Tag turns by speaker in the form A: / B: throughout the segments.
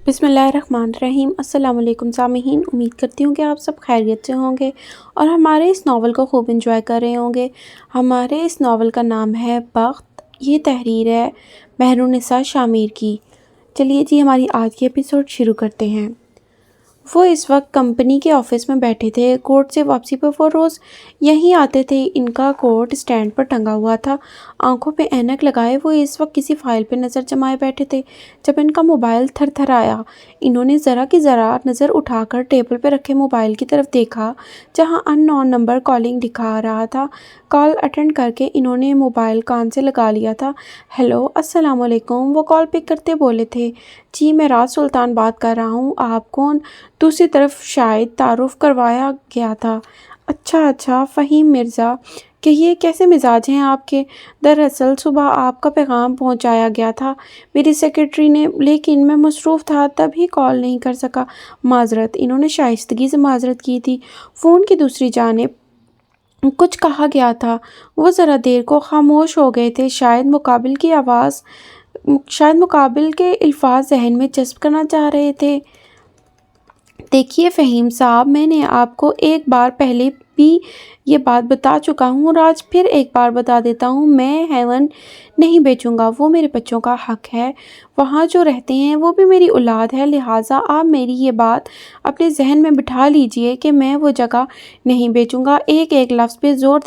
A: بسم اللہ الرحمن الرحیم۔ السلام علیکم سامعین، امید کرتی ہوں کہ آپ سب خیریت سے ہوں گے اور ہمارے اس ناول کو خوب انجوائے کر رہے ہوں گے۔ ہمارے اس ناول کا نام ہے بخت۔ یہ تحریر ہے مہرالنساء شامیر کی۔ چلیے جی ہماری آج کی ایپیسوڈ شروع کرتے ہیں۔ وہ اس وقت کمپنی کے آفس میں بیٹھے تھے۔ کورٹ سے واپسی پر وہ روز یہیں آتے تھے۔ ان کا کوٹ اسٹینڈ پر ٹنگا ہوا تھا۔ آنکھوں پہ اینک لگائے وہ اس وقت کسی فائل پہ نظر جمائے بیٹھے تھے جب ان کا موبائل تھر تھر آیا۔ انہوں نے ذرا کی ذرا نظر اٹھا کر ٹیبل پہ رکھے موبائل کی طرف دیکھا جہاں ان نون نمبر کالنگ دکھا رہا تھا۔ کال اٹینڈ کر کے انہوں نے موبائل کان سے لگا لیا تھا۔ ہیلو، السلام علیکم، وہ کال پک کرتے بولے تھے۔ جی میں راز سلطان بات کر رہا ہوں، آپ کون؟ دوسری طرف شاید تعارف کروایا گیا تھا۔ اچھا فہیم مرزا، کہیے کیسے مزاج ہیں آپ کے؟ دراصل صبح آپ کا پیغام پہنچایا گیا تھا میری سیکرٹری نے، لیکن میں مصروف تھا تبھی کال نہیں کر سکا۔ معذرت، انہوں نے شائستگی سے معذرت کی تھی۔ فون کی دوسری جانب کچھ کہا گیا تھا۔ وہ ذرا دیر کو خاموش ہو گئے تھے، شاید مقابل کے الفاظ ذہن میں جذب کرنا چاہ رہے تھے۔ دیکھیے فہیم صاحب، میں نے آپ کو ایک بار پہلے بھی یہ بات بتا چکا ہوں اور آج پھر ایک بار بتا دیتا ہوں، میں ہیون نہیں بیچوں گا۔ وہ میرے بچوں کا حق ہے، وہاں جو رہتے ہیں وہ بھی میری اولاد ہے، لہٰذا آپ میری یہ بات اپنے ذہن میں بٹھا لیجئے کہ میں وہ جگہ نہیں بیچوں گا۔ ایک لفظ پہ زور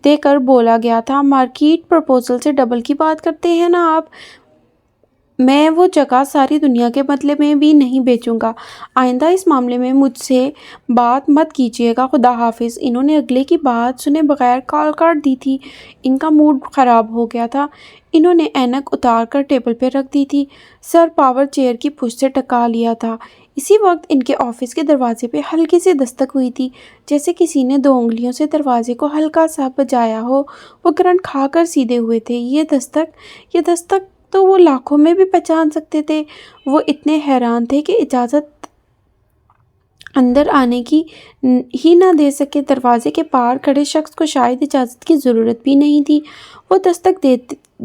A: دے کر بولا گیا تھا۔ مارکیٹ پروپوزل سے ڈبل کی بات کرتے ہیں نا آپ؟ میں وہ جگہ ساری دنیا کے بدلے میں بھی نہیں بیچوں گا۔ آئندہ اس معاملے میں مجھ سے بات مت کیجیے گا، خدا حافظ۔ انہوں نے اگلے کی بات سنے بغیر کال کاٹ دی تھی۔ ان کا موڈ خراب ہو گیا تھا۔ انہوں نے اینک اتار کر ٹیبل پہ رکھ دی تھی، سر پاور چیئر کی پشت سے ٹکا لیا تھا۔ اسی وقت ان کے آفس کے دروازے پہ ہلکی سی دستک ہوئی تھی، جیسے کسی نے 2 انگلیوں سے دروازے کو ہلکا سا بجایا ہو۔ وہ کرنٹ کھا کر سیدھے ہوئے تھے۔ یہ دستک تو وہ لاکھوں میں بھی پہچان سکتے تھے۔ وہ اتنے حیران تھے کہ اجازت اندر آنے کی ہی نہ دے سکے۔ دروازے کے پار کھڑے شخص کو شاید اجازت کی ضرورت بھی نہیں تھی۔ وہ دستک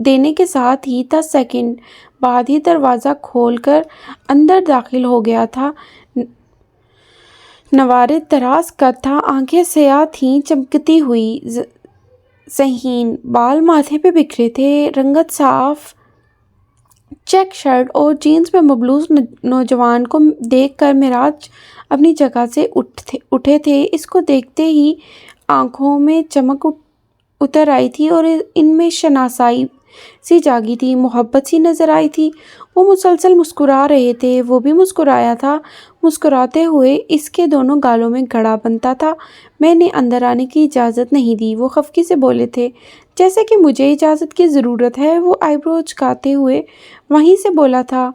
A: دینے کے ساتھ ہی 10 سیکنڈ بعد ہی دروازہ کھول کر اندر داخل ہو گیا تھا۔ نوارد دراز قد تھا، آنکھیں سیاہ تھیں چمکتی ہوئی، ذہین بال ماتھے پہ بکھرے تھے۔ رنگت صاف چیک شرٹ اور جینز میں ملبوس نوجوان کو دیکھ کر معراج اپنی جگہ سے اٹھے تھے۔ اس کو دیکھتے ہی آنکھوں میں چمک اتر آئی تھی اور ان میں شناسائی سی جاگی تھی، محبت سی نظر آئی تھی۔ وہ مسلسل مسکرا رہے تھے، وہ بھی مسکرایا تھا۔ مسکراتے ہوئے اس کے دونوں گالوں میں گڑا بنتا تھا۔ میں نے اندر آنے کی اجازت نہیں دی، وہ خفگی سے بولے تھے۔ جیسے کہ مجھے اجازت کی ضرورت ہے، وہ آئیبرو اچکاتے ہوئے وہیں سے بولا تھا۔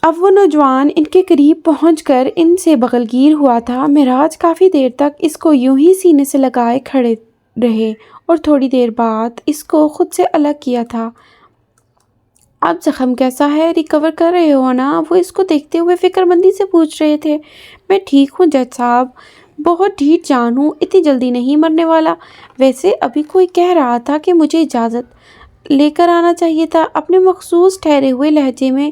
A: اب وہ نوجوان ان کے قریب پہنچ کر ان سے بغلگیر ہوا تھا۔ معراج کافی دیر تک اس کو یوں ہی سینے سے لگائے کھڑے رہے اور تھوڑی دیر بعد اس کو خود سے الگ کیا تھا۔ اب زخم کیسا ہے؟ ریکور کر رہے ہو نا؟ وہ اس کو دیکھتے ہوئے فکر مندی سے پوچھ رہے تھے۔ میں ٹھیک ہوں جج صاحب، بہت ڈھیٹ جان ہوں، اتنی جلدی نہیں مرنے والا۔ ویسے ابھی کوئی کہہ رہا تھا کہ مجھے اجازت لے کر آنا چاہیے تھا، اپنے مخصوص ٹھہرے ہوئے لہجے میں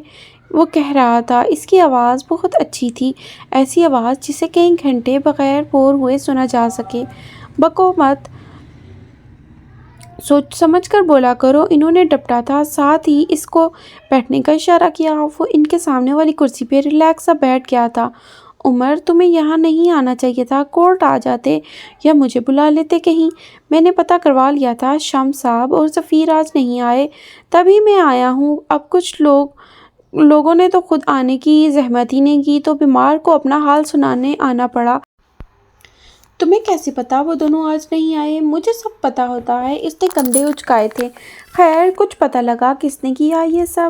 A: وہ کہہ رہا تھا۔ اس کی آواز بہت اچھی تھی، ایسی آواز جسے کئی گھنٹے بغیر بور ہوئے سنا جا سکے۔ بکو مت، سوچ سمجھ کر بولا کرو۔ انہوں نے ڈپٹا تھا، ساتھ ہی اس کو بیٹھنے کا اشارہ کیا۔ وہ ان کے سامنے والی کرسی پہ ریلیکس سا بیٹھ گیا تھا۔ عمر، تمہیں یہاں نہیں آنا چاہیے تھا، کورٹ آ جاتے یا مجھے بلا لیتے کہیں۔ میں نے پتہ کروا لیا تھا، شمس صاحب اور ظفیر آج نہیں آئے، تبھی میں آیا ہوں۔ اب کچھ لوگوں نے تو خود آنے کی زحمت ہی نہیں کی، تو بیمار کو اپنا حال سنانے آنا پڑا۔ تمہیں کیسے پتا وہ دونوں آج نہیں آئے؟ مجھے سب پتا ہوتا ہے، اس نے کندھے اچکائے تھے۔ خیر، کچھ پتا لگا کس نے کیا یہ سب؟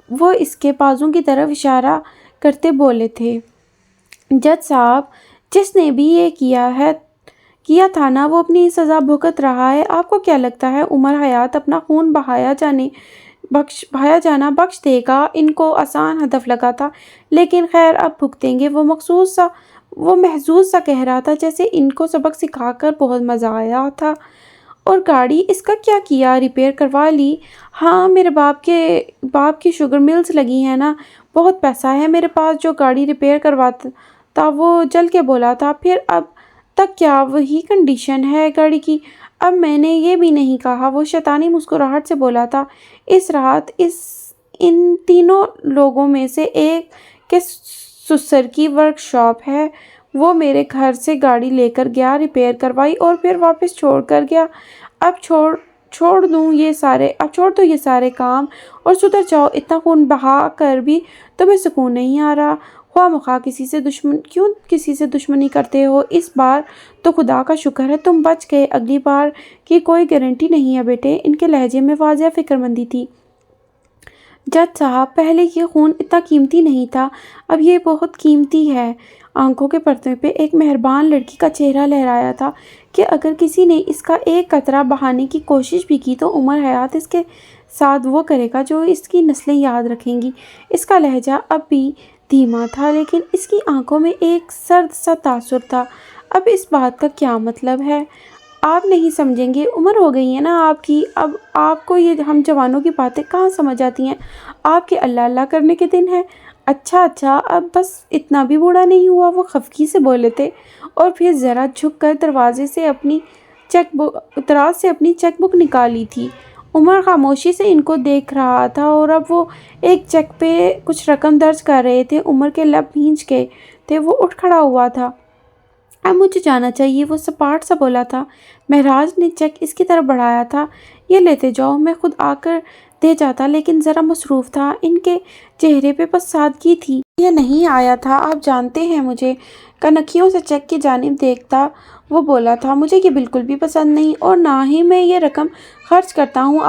A: وہ اس کے بازو کی طرف اشارہ کرتے بولے تھے۔ جج صاحب، جس نے بھی یہ کیا تھا نا، وہ اپنی سزا بھگت رہا ہے۔ آپ کو کیا لگتا ہے عمر حیات اپنا خون بہایا جانا بخش دے گا؟ ان کو آسان ہدف لگا تھا، لیکن خیر اب بھگتیں گے۔ وہ محظوظ سا کہہ رہا تھا، جیسے ان کو سبق سکھا کر بہت مزہ آیا تھا۔ اور گاڑی اس کا کیا کیا؟ ریپیئر کروا لی؟ ہاں، میرے باپ کی شوگر ملز لگی ہیں نا، بہت پیسہ ہے میرے پاس۔ جو گاڑی ریپیئر کرواتا وہ جل کے بولا تھا۔ پھر اب تک کیا وہی کنڈیشن ہے گاڑی کی؟ اب میں نے یہ بھی نہیں کہا، وہ شیطانی مسکراہٹ سے بولا تھا۔ اس رات ان تینوں لوگوں میں سے ایک کے سسر کی ورک شاپ ہے، وہ میرے گھر سے گاڑی لے کر گیا، ریپیئر کروائی اور پھر واپس چھوڑ کر گیا۔ اب چھوڑ دو یہ سارے کام اور سدھر جاؤ۔ اتنا خون بہا کر بھی تمہیں سکون نہیں آ رہا؟ خواہ مخواہ کسی سے دشمنی کرتے ہو؟ اس بار تو خدا کا شکر ہے تم بچ گئے، اگلی بار کی کوئی گارنٹی نہیں ہے بیٹے۔ ان کے لہجے میں واضح فکرمندی تھی۔ جج صاحب، پہلے یہ خون اتنا قیمتی نہیں تھا، اب یہ بہت قیمتی ہے۔ آنکھوں کے پردے پہ ایک مہربان لڑکی کا چہرہ لہرایا تھا کہ اگر کسی نے اس کا ایک قطرہ بہانے کی کوشش بھی کی تو عمر حیات اس کے ساتھ وہ کرے گا جو اس کی نسلیں یاد رکھیں گی۔ اس کا لہجہ اب بھی دھیما تھا، لیکن اس کی آنکھوں میں ایک سرد سا تاثر تھا۔ اب اس بات کا کیا مطلب ہے؟ آپ نہیں سمجھیں گے، عمر ہو گئی ہے نا آپ کی، اب آپ کو یہ ہم جوانوں کی باتیں کہاں سمجھ آتی ہیں؟ آپ کے اللہ اللہ کرنے کے دن ہیں۔ اچھا، اب بس اتنا بھی بوڑھا نہیں ہوا، وہ خفگی سے بولے تھے، اور پھر ذرا جھک کر دراز سے اپنی چیک بک نکالی تھی۔ عمر خاموشی سے ان کو دیکھ رہا تھا اور اب وہ ایک چیک پہ کچھ رقم درج کر رہے تھے۔ عمر کے لب بھیج گئے تھے، وہ اٹھ کھڑا ہوا تھا۔ اب مجھے جانا چاہیے، وہ سپاٹ سا بولا تھا۔ مہراج نے چیک اس کی طرف بڑھایا تھا۔ یہ لیتے جاؤ، میں خود آ کر دے جاتا، لیکن ذرا مصروف تھا۔ ان کے چہرے پہ بس سادگی تھی۔ یہ نہیں آیا تھا، آپ جانتے ہیں مجھے۔ کنکھیوں سے چیک کی جانب دیکھتا وہ بولا تھا، مجھے یہ بالکل بھی پسند نہیں، اور نہ ہی میں یہ رقم خرچ کرتا ہوں۔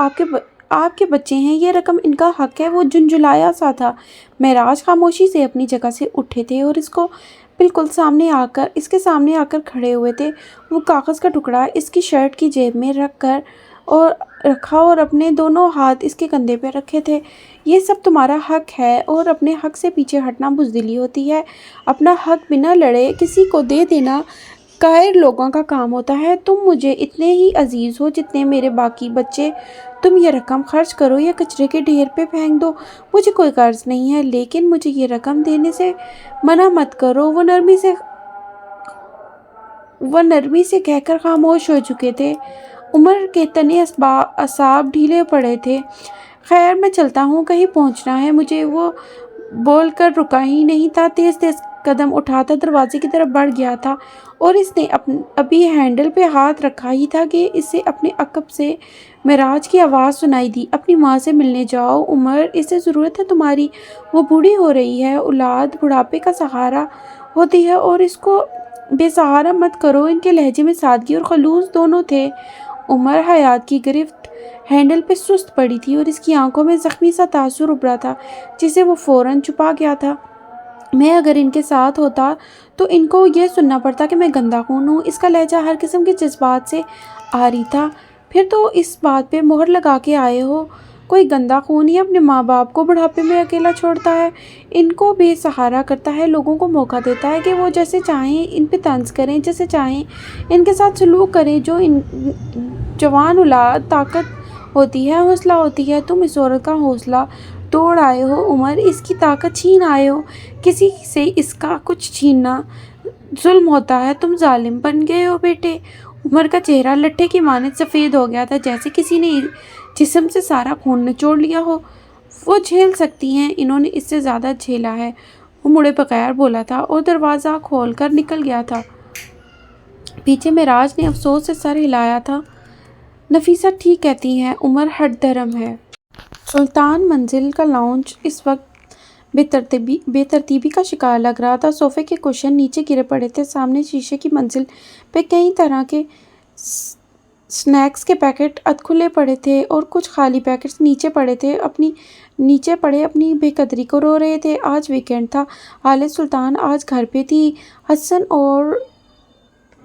A: آپ کے بچے ہیں، یہ رقم ان کا حق ہے۔ وہ جھنجھلایا سا تھا۔ مہراج خاموشی سے اپنی جگہ سے اٹھے تھے اور اس کے سامنے آ کر کھڑے ہوئے تھے۔ وہ کاغذ کا ٹکڑا اس کی شرٹ کی جیب میں رکھا اور اپنے دونوں ہاتھ اس کے کندھے پہ رکھے تھے۔ یہ سب تمہارا حق ہے، اور اپنے حق سے پیچھے ہٹنا بزدلی ہوتی ہے۔ اپنا حق بنا لڑے کسی کو دے دینا قاہر لوگوں کا کام ہوتا ہے۔ تم مجھے اتنے ہی عزیز ہو جتنے میرے باقی بچے۔ تم یہ رقم خرچ کرو یا کچرے کے ڈھیر پہ پھینک دو، مجھے کوئی غرض نہیں ہے، لیکن مجھے یہ رقم دینے سے منع مت کرو۔ وہ نرمی سے کہہ کر خاموش ہو چکے تھے۔ عمر کے تنے اعصاب ڈھیلے پڑے تھے۔ خیر، میں چلتا ہوں، کہیں پہنچنا ہے مجھے۔ وہ بول کر رکا ہی نہیں تھا، تیز قدم اٹھاتا دروازے کی طرف بڑھ گیا تھا، اور اس نے ابھی ہینڈل پہ ہاتھ رکھا ہی تھا کہ اسے اپنے عقب سے مہراج کی آواز سنائی دی، اپنی ماں سے ملنے جاؤ عمر، اسے ضرورت ہے تمہاری، وہ بوڑھی ہو رہی ہے۔ اولاد بڑھاپے کا سہارا ہوتی ہے، اور اس کو بے سہارا مت کرو۔ ان کے لہجے میں سادگی اور خلوص دونوں تھے۔ عمر حیات کی گرفت ہینڈل پہ سست پڑی تھی، اور اس کی آنکھوں میں زخمی سا تاثر ابھرا تھا جسے وہ فوراً چھپا گیا تھا۔ میں اگر ان کے ساتھ ہوتا تو ان کو یہ سننا پڑتا کہ میں گندا خون ہوں۔ اس کا لہجہ ہر قسم کے جذبات سے عاری تھا۔ پھر تو اس بات پہ مہر لگا کے آئے ہو، کوئی گندا خون ہی اپنے ماں باپ کو بڑھاپے میں اکیلا چھوڑتا ہے، ان کو بے سہارا کرتا ہے، لوگوں کو موقع دیتا ہے کہ وہ جیسے چاہیں ان پہ طنز کریں، جیسے چاہیں ان کے ساتھ سلوک کریں۔ جو جوان اولاد طاقت ہوتی ہے، حوصلہ ہوتی ہے، تم اس عورت کا حوصلہ توڑ آئے ہو عمر، اس کی طاقت چھین آئے ہو۔ کسی سے اس کا کچھ چھیننا ظلم ہوتا ہے، تم ظالم بن گئے ہو بیٹے۔ عمر کا چہرہ لٹھے کی مانند سفید ہو گیا تھا، جیسے کسی نے جسم سے سارا خون نچوڑ لیا ہو۔ وہ جھیل سکتی ہیں، انہوں نے اس سے زیادہ جھیلا ہے، وہ مڑے بغیر بولا تھا اور دروازہ کھول کر نکل گیا تھا۔ پیچھے مہراج نے افسوس سے سر ہلایا تھا۔ نفیسہ ٹھیک کہتی ہیں، عمر ہٹ دھرم ہے۔ سلطان منزل کا لاؤنج اس وقت بے ترتیبی کا شکار لگ رہا تھا۔ صوفے کے کشن نیچے گرے پڑے تھے، سامنے شیشے کی منزل پہ کئی طرح کے سنیکس کے پیکٹ ادھکھلے پڑے تھے، اور کچھ خالی پیکٹس نیچے پڑے اپنی بے قدری کو رو رہے تھے۔ آج ویکینڈ تھا، خالد سلطان آج گھر پہ تھی، حسن اور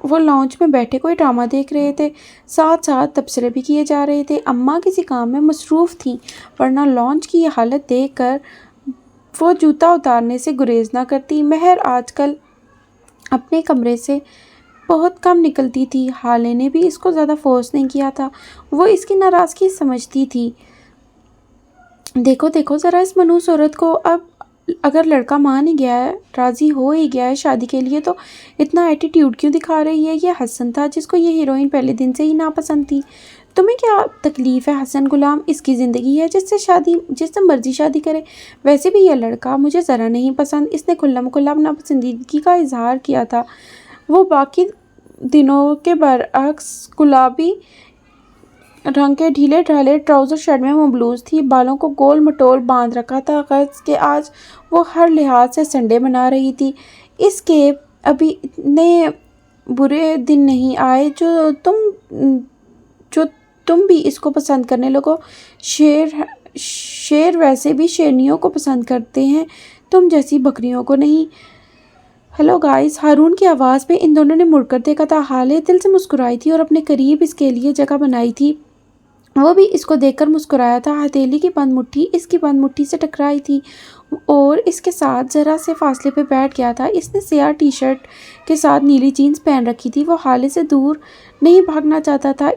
A: وہ لاؤنج میں بیٹھے کوئی ڈرامہ دیکھ رہے تھے، ساتھ ساتھ تبصرے بھی کیے جا رہے تھے۔ اماں کسی کام میں مصروف تھیں، ورنہ لاؤنج کی یہ حالت دیکھ کر وہ جوتا اتارنے سے گریز نہ کرتی۔ مہر آج کل اپنے کمرے سے بہت کم نکلتی تھی۔ حالے نے بھی اس کو زیادہ فورس نہیں کیا تھا، وہ اس کی ناراضگی سمجھتی تھی۔ دیکھو دیکھو ذرا اس منحوس عورت کو، اب اگر لڑکا مان ہی گیا ہے، راضی ہو ہی گیا ہے شادی کے لیے، تو اتنا ایٹیٹیوڈ کیوں دکھا رہی ہے؟ یہ حسن تھا جس کو یہ ہیروئن پہلے دن سے ہی ناپسند تھی۔ تمہیں کیا تکلیف ہے حسن غلام؟ اس کی زندگی ہے، جس سے مرضی شادی کرے۔ ویسے بھی یہ لڑکا مجھے ذرا نہیں پسند۔ اس نے کھلم کھلا ناپسندیدگی کا اظہار کیا تھا۔ وہ باقی دنوں کے برعکس گلابی رنگ کے ڈھیلے ڈھالے ٹراؤزر شرٹ میں ملبوس تھی، بالوں کو گول مٹول باندھ رکھا تھا، غرض کہ آج وہ ہر لحاظ سے سنڈے منا رہی تھی۔ اس کے ابھی اتنے برے دن نہیں آئے جو تم بھی اس کو پسند کرنے لگو۔ شیر ویسے بھی شیرنیوں کو پسند کرتے ہیں، تم جیسی بکریوں کو نہیں۔ ہیلو گائز، ہارون کی آواز پہ ان دونوں نے مڑ کر دیکھا تھا۔ حالے دل سے مسکرائی تھی اور اپنے قریب اس کے لیے جگہ بنائی تھی۔ وہ بھی اس کو دیکھ کر مسکرایا تھا۔ ہتھیلی کی بند مٹھی اس کی بند مٹھی سے ٹکرائی تھی اور اس کے ساتھ ذرا سے فاصلے پہ بیٹھ گیا تھا۔ اس نے سیاہ ٹی شرٹ کے ساتھ نیلی جینز پہن رکھی تھی۔ وہ حالے سے دور نہیں بھاگنا چاہتا تھا۔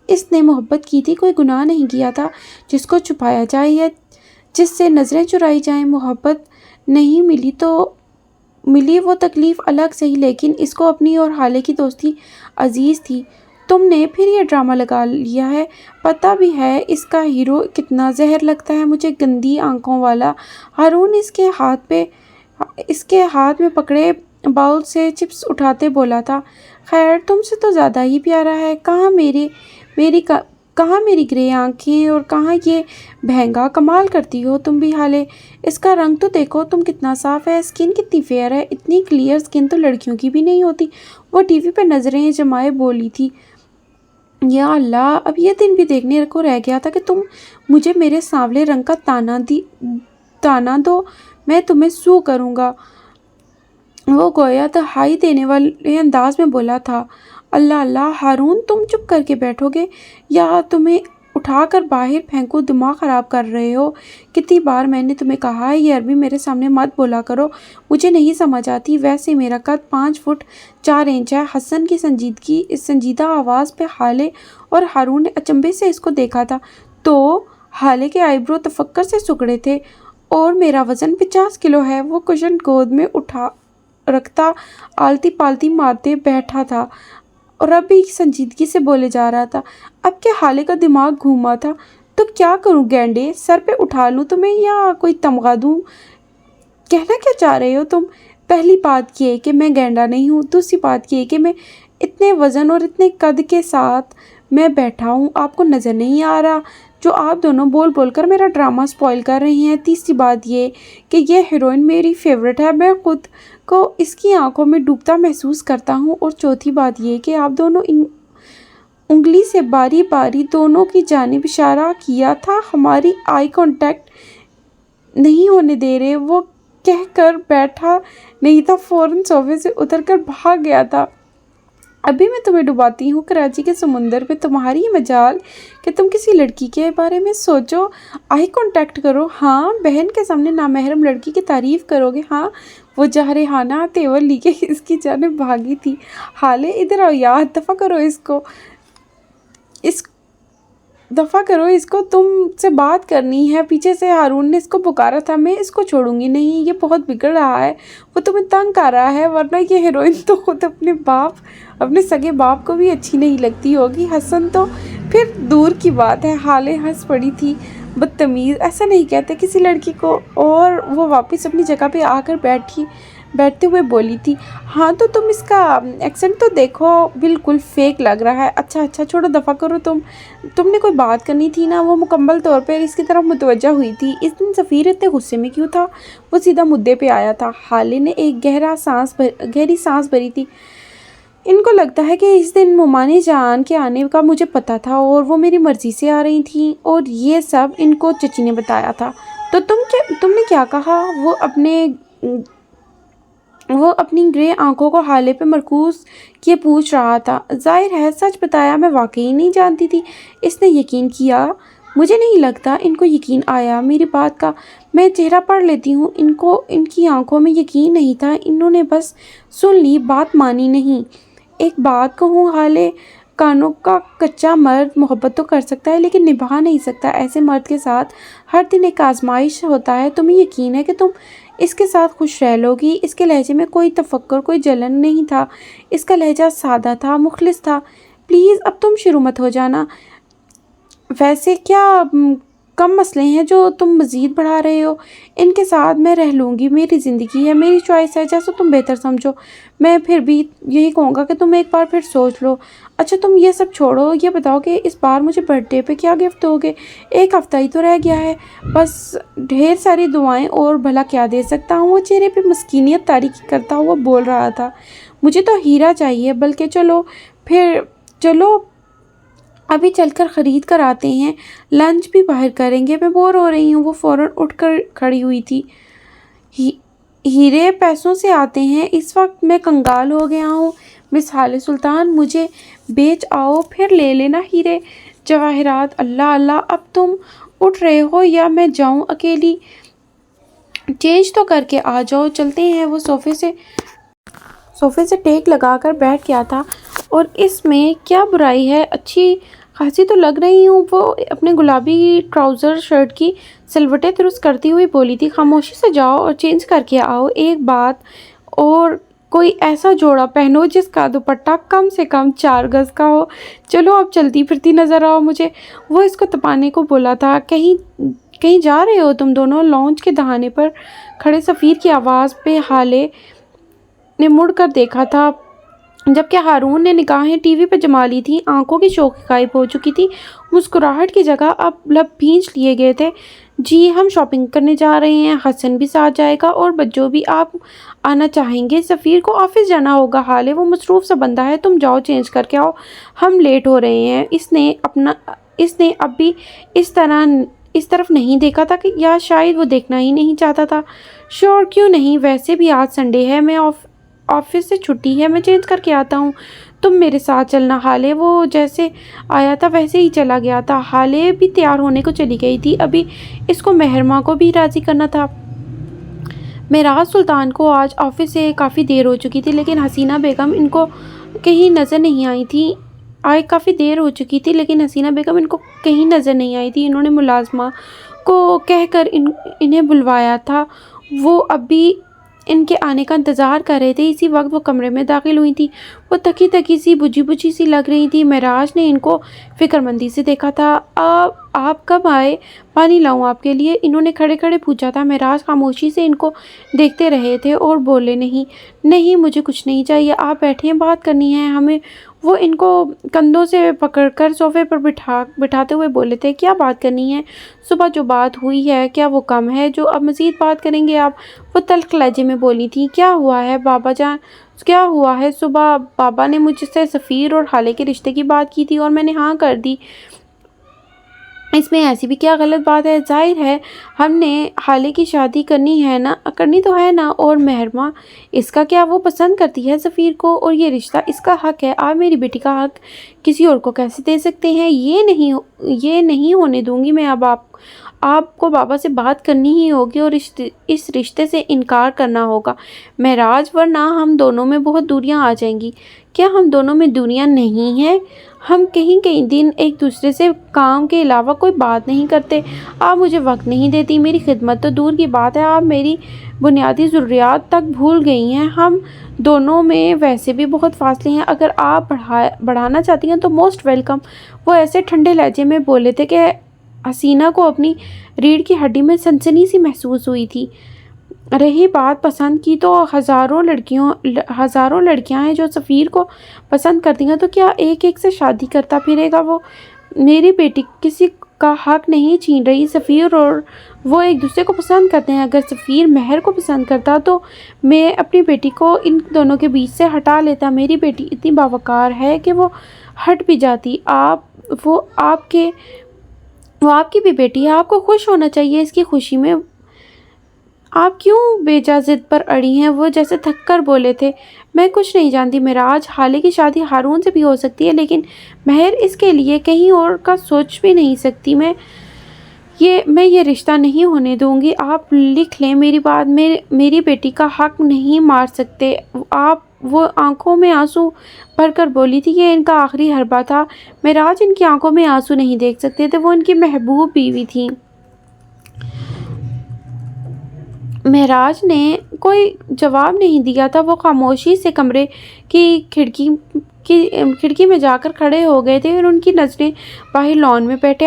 A: اس نے محبت کی تھی، کوئی گناہ نہیں کیا تھا جس کو چھپایا جائے یا جس سے نظریں چرائی جائیں۔ محبت نہیں ملی تو ملی، وہ تکلیف الگ سہی، لیکن اس کو اپنی اور حالے کی دوستی عزیز تھی۔ تم نے پھر یہ ڈرامہ لگا لیا ہے، پتہ بھی ہے اس کا ہیرو کتنا زہر لگتا ہے مجھے، گندی آنکھوں والا۔ ہارون اس کے ہاتھ میں پکڑے باؤل سے چپس اٹھاتے بولا تھا۔ خیر تم سے تو زیادہ ہی پیارا ہے، کہاں میری گرے آنکھیں اور کہاں یہ بہنگا؟ کمال کرتی ہو تم بھی حالے، اس کا رنگ تو دیکھو تم کتنا صاف ہے، اسکن کتنی فیئر ہے، اتنی کلیئر اسکن تو لڑکیوں کی بھی نہیں ہوتی۔ وہ ٹی وی پہ نظریں جمائے بولی تھی، یا اللہ، اب یہ دن بھی دیکھنے کو رہ گیا تھا کہ تم مجھے میرے سانولے رنگ کا تانا دو، میں تمہیں سو کروں گا۔ وہ گویا دہائی دینے والے انداز میں بولا تھا۔ اللہ اللہ ہارون، تم چپ کر کے بیٹھو گے یا تمہیں اٹھا کر باہر پھینکوں؟ دماغ خراب کر رہے ہو؟ کتنی بار میں نے تمہیں کہا ہے یہ عربی میرے سامنے مت بولا کرو، مجھے نہیں سمجھ آتی۔ ویسے میرا قد 5 فٹ 4 انچ ہے۔ حسن کی سنجیدہ آواز پہ حالے اور ہارون نے اچنبھے سے اس کو دیکھا تھا تو حالے کے آئیبرو تفکر سے سکڑے تھے۔ اور میرا وزن 50 کلو ہے۔ وہ کشن گود میں اٹھا رکھتا آلتی پالتی مارتے بیٹھا تھا اور اب بھی سنجیدگی سے بولے جا رہا تھا۔ اب کہ حالے کا دماغ گھوما تھا، تو کیا کروں گینڈے؟ سر پہ اٹھا لوں تمہیں یا کوئی تمغہ دوں؟ کہنا کیا چاہ رہے ہو تم؟ پہلی بات یہ کہ میں گینڈا نہیں ہوں، دوسری بات یہ کہ میں اتنے وزن اور اتنے قد کے ساتھ میں بیٹھا ہوں، آپ کو نظر نہیں آ رہا جو آپ دونوں بول بول کر میرا ڈرامہ سپوائل کر رہے ہیں؟ تیسری بات یہ کہ یہ ہیروئن میری فیورٹ ہے، میں خود کو اس کی آنکھوں میں ڈوبتا محسوس کرتا ہوں۔ اور چوتھی بات یہ کہ آپ دونوں انگلی سے باری باری دونوں کی جانب اشارہ کیا تھا، ہماری آئی کانٹیکٹ نہیں ہونے دے رہے۔ وہ کہہ کر بیٹھا نہیں تھا، فوراً صوفے سے اتر کر بھاگ گیا تھا۔ ابھی میں تمہیں ڈباتی ہوں کراچی کے سمندر پہ، تمہاری مجال کہ تم کسی لڑکی کے بارے میں سوچو، آئی کانٹیکٹ کرو، ہاں بہن کے سامنے نامحرم لڑکی کی تعریف کرو گے، ہاں۔ وہ جارحانہ تیور لیے اس کی جانب بھاگی تھی۔ حالے ادھر آؤ یار، دفع کرو اس کو، تم سے بات کرنی ہے۔ پیچھے سے ہارون نے اس کو پکارا تھا۔ میں اس کو چھوڑوں گی نہیں، یہ بہت بگڑ رہا ہے، وہ تمہیں تنگ کر رہا ہے، ورنہ یہ ہیروئن تو خود اپنے سگے باپ کو بھی اچھی نہیں لگتی ہوگی۔ حسن تو پھر دور کی بات ہے۔ حالے ہنس پڑی تھی۔ بدتمیز، ایسا نہیں کہتے کسی لڑکی کو۔ اور وہ واپس اپنی جگہ پہ آ کر بیٹھتے ہوئے بولی تھی، ہاں تو تم اس کا ایکسنٹ تو دیکھو، بالکل فیک لگ رہا ہے۔ اچھا چھوڑو، دفع کرو، تم نے کوئی بات کرنی تھی نا۔ وہ مکمل طور پر اس کی طرف متوجہ ہوئی تھی۔ اس دن سفیر اتنے غصے میں کیوں تھا؟ وہ سیدھا مدعے پہ آیا تھا۔ حالے نے ایک گہری سانس بھری تھی۔ ان کو لگتا ہے کہ اس دن مومانی جان کے آنے کا مجھے پتا تھا اور وہ میری مرضی سے آ رہی تھیں، اور یہ سب ان کو چچی نے بتایا تھا۔ تو تم نے کیا کہا؟ وہ اپنی گرے آنکھوں کو حالے پہ مرکوز کیے پوچھ رہا تھا۔ ظاہر ہے سچ بتایا، میں واقعی نہیں جانتی تھی۔ اس نے یقین کیا۔ مجھے نہیں لگتا ان کو یقین آیا میری بات کا، میں چہرہ پڑھ لیتی ہوں۔ ان کی آنکھوں میں یقین نہیں تھا، انہوں نے بس سن لی، بات مانی نہیں۔ ایک بات کہوں حالے، کانوں کا کچا مرد محبت تو کر سکتا ہے لیکن نبھا نہیں سکتا۔ ایسے مرد کے ساتھ ہر دن ایک آزمائش ہوتا ہے۔ تمہیں یقین ہے کہ تم اس کے ساتھ خوش رہ لو گی؟ اس کے لہجے میں کوئی تفکر، کوئی جلن نہیں تھا۔ اس کا لہجہ سادہ تھا، مخلص تھا۔ پلیز اب تم شروع مت ہو جانا۔ ویسے کیا کم مسئلے ہیں جو تم مزید بڑھا رہے ہو؟ ان کے ساتھ میں رہ لوں گی، میری زندگی ہے، میری چوائس ہے، جیسا تم بہتر سمجھو۔ میں پھر بھی یہی کہوں گا کہ تم ایک بار پھر سوچ لو۔ اچھا تم یہ سب چھوڑو، یہ بتاؤ کہ اس بار مجھے برتھ ڈے پہ کیا گفٹ دوگے؟ ایک ہفتہ ہی تو رہ گیا ہے، بس ڈھیر ساری دعائیں، اور بھلا کیا دے سکتا ہوں؟ وہ چہرے پہ مسکینیت طاری کرتا ہوا بول رہا تھا۔ مجھے تو ہیرا چاہیے، بلکہ چلو ابھی چل کر خرید کر آتے ہیں، لنچ بھی باہر کریں گے، میں بور ہو رہی ہوں۔ وہ فوراً اٹھ کر کھڑی ہوئی تھی۔ ہیرے پیسوں سے آتے ہیں، اس وقت میں کنگال ہو گیا ہوں۔ مس حالے سلطان، مجھے بیچ آؤ، پھر لے لینا ہیرے جواہرات۔ اللہ اللہ، اب تم اٹھ رہے ہو یا میں جاؤں اکیلی؟ چینج تو کر کے آ جاؤ، چلتے ہیں۔ وہ صوفے سے ٹیک لگا کر بیٹھ گیا تھا۔ اور اس میں کیا برائی ہے؟ اچھی خاصی تو لگ رہی ہوں، وہ اپنے گلابی ٹراؤزر شرٹ کی سلوٹیں درست کرتی ہوئی بولی تھی۔ خاموشی سے جاؤ اور چینج کر کے آؤ۔ ایک بات اور، کوئی ایسا جوڑا پہنو جس کا دوپٹہ کم سے کم 4 گز کا ہو۔ چلو اب چلتی پھرتی نظر آؤ مجھے۔ وہ اس کو تپانے کو بولا تھا۔ کہیں جا رہے ہو تم دونوں؟ لانچ کے دہانے پر کھڑے سفیر کی آواز پہ حالے نے مڑ کر دیکھا تھا، جبکہ ہارون نے نگاہیں ٹی وی پہ جما لی تھیں۔ آنکھوں کی شوخی غائب ہو چکی تھی، مسکراہٹ کی جگہ اب لب بھینچ لیے گئے تھے۔ جی ہم شاپنگ کرنے جا رہے ہیں، حسن بھی ساتھ جائے گا، اور بچوں بھی۔ آپ آنا چاہیں گے؟ سفیر کو آفس جانا ہوگا حالے، وہ مصروف سا بندہ ہے۔ تم جاؤ چینج کر کے آؤ، ہم لیٹ ہو رہے ہیں۔ اس نے اب بھی اس طرف نہیں دیکھا تھا، یا شاید وہ دیکھنا ہی نہیں چاہتا تھا۔ شور کیوں نہیں، ویسے بھی آج سنڈے ہے، میں آفس سے چھٹی ہے، میں چینج کر کے آتا ہوں۔ تم میرے ساتھ چلنا حالے۔ وہ جیسے آیا تھا ویسے ہی چلا گیا تھا۔ حالے بھی تیار ہونے کو چلی گئی تھی، ابھی اس کو مہرماں کو بھی راضی کرنا تھا۔ معراج سلطان کو آج آفس سے کافی دیر ہو چکی تھی، لیکن حسینہ بیگم ان کو کہیں نظر نہیں آئی تھی۔ انہوں نے ملازمہ کو کہہ کر انہیں بلوایا تھا، وہ اب بھی ان کے آنے کا انتظار کر رہے تھے۔ اسی وقت وہ کمرے میں داخل ہوئی تھی۔ وہ تکی سی، بجھی سی لگ رہی تھی۔ معراج نے ان کو فکر مندی سے دیکھا تھا۔ آپ کب آئے؟ پانی لاؤں آپ کے لیے؟ انہوں نے کھڑے کھڑے پوچھا تھا۔ معراج خاموشی سے ان کو دیکھتے رہے تھے اور بولے نہیں مجھے کچھ نہیں چاہیے، آپ بیٹھیں، بات کرنی ہے ہمیں۔ وہ ان کو کندھوں سے پکڑ کر صوفے پر بٹھاتے ہوئے بولے تھے، کیا بات کرنی ہے؟ صبح جو بات ہوئی ہے کیا وہ کم ہے جو اب مزید بات کریں گے آپ؟ وہ تلخ لہجے میں بولی تھی۔ کیا ہوا ہے بابا جان؟ کیا ہوا ہے؟ صبح بابا نے مجھ سے سفیر اور حالے کے رشتے کی بات کی تھی اور میں نے ہاں کر دی۔ اس میں ایسی بھی کیا غلط بات ہے؟ ظاہر ہے ہم نے حالے کی شادی کرنی تو ہے نا، اور مہرماں اس کا کیا؟ وہ پسند کرتی ہے سفیر کو، اور یہ رشتہ اس کا حق ہے۔ آپ میری بیٹی کا حق کسی اور کو کیسے دے سکتے ہیں؟ یہ نہیں ہونے دوں گی میں۔ اب آپ کو بابا سے بات کرنی ہی ہوگی اور اس رشتے سے انکار کرنا ہوگا معراج، ورنہ ہم دونوں میں بہت دوریاں آ جائیں گی۔ کیا ہم دونوں میں دوریاں نہیں ہیں؟ ہم کئی دن ایک دوسرے سے کام کے علاوہ کوئی بات نہیں کرتے۔ آپ مجھے وقت نہیں دیتی، میری خدمت تو دور کی بات ہے، آپ میری بنیادی ضروریات تک بھول گئی ہیں۔ ہم دونوں میں ویسے بھی بہت فاصلے ہیں، اگر آپ بڑھانا چاہتی ہیں تو موسٹ ویلکم۔ وہ ایسے ٹھنڈے لہجے میں بولے تھے کہ حسینہ کو اپنی ریڑھ کی ہڈی میں سنسنی سی محسوس ہوئی تھی۔ رہی بات پسند کی، تو ہزاروں لڑکیاں ہیں جو سفیر کو پسند کرتی ہیں، تو کیا ایک سے شادی کرتا پھرے گا وہ؟ میری بیٹی کسی کا حق نہیں چھین رہی۔ سفیر اور وہ ایک دوسرے کو پسند کرتے ہیں۔ اگر سفیر مہر کو پسند کرتا تو میں اپنی بیٹی کو ان دونوں کے بیچ سے ہٹا لیتا۔ میری بیٹی اتنی باوقار ہے کہ وہ ہٹ بھی جاتی۔ وہ آپ کی بھی بیٹی ہے، آپ کو خوش ہونا چاہیے اس کی خوشی میں۔ آپ کیوں بے جا ضد پر اڑی ہیں؟ وہ جیسے تھک کر بولے تھے۔ میں کچھ نہیں جانتی معراج، حالے کی شادی ہارون سے بھی ہو سکتی ہے، لیکن مہر اس کے لیے کہیں اور کا سوچ بھی نہیں سکتی۔ میں میں یہ رشتہ نہیں ہونے دوں گی۔ آپ لکھ لیں میری بات، میری بیٹی کا حق نہیں مار سکتے آپ۔ وہ آنکھوں میں آنسو بھر کر بولی تھی۔ یہ ان کا آخری حربہ تھا۔ معراج ان کی آنکھوں میں آنسو نہیں دیکھ سکتے تھے، وہ ان کی محبوب بیوی تھی۔ معراج نے کوئی جواب نہیں دیا تھا۔ وہ خاموشی سے کمرے کی کھڑکی میں جا کر کھڑے ہو گئے تھے اور ان کی نظریں باہر لان میں بیٹھے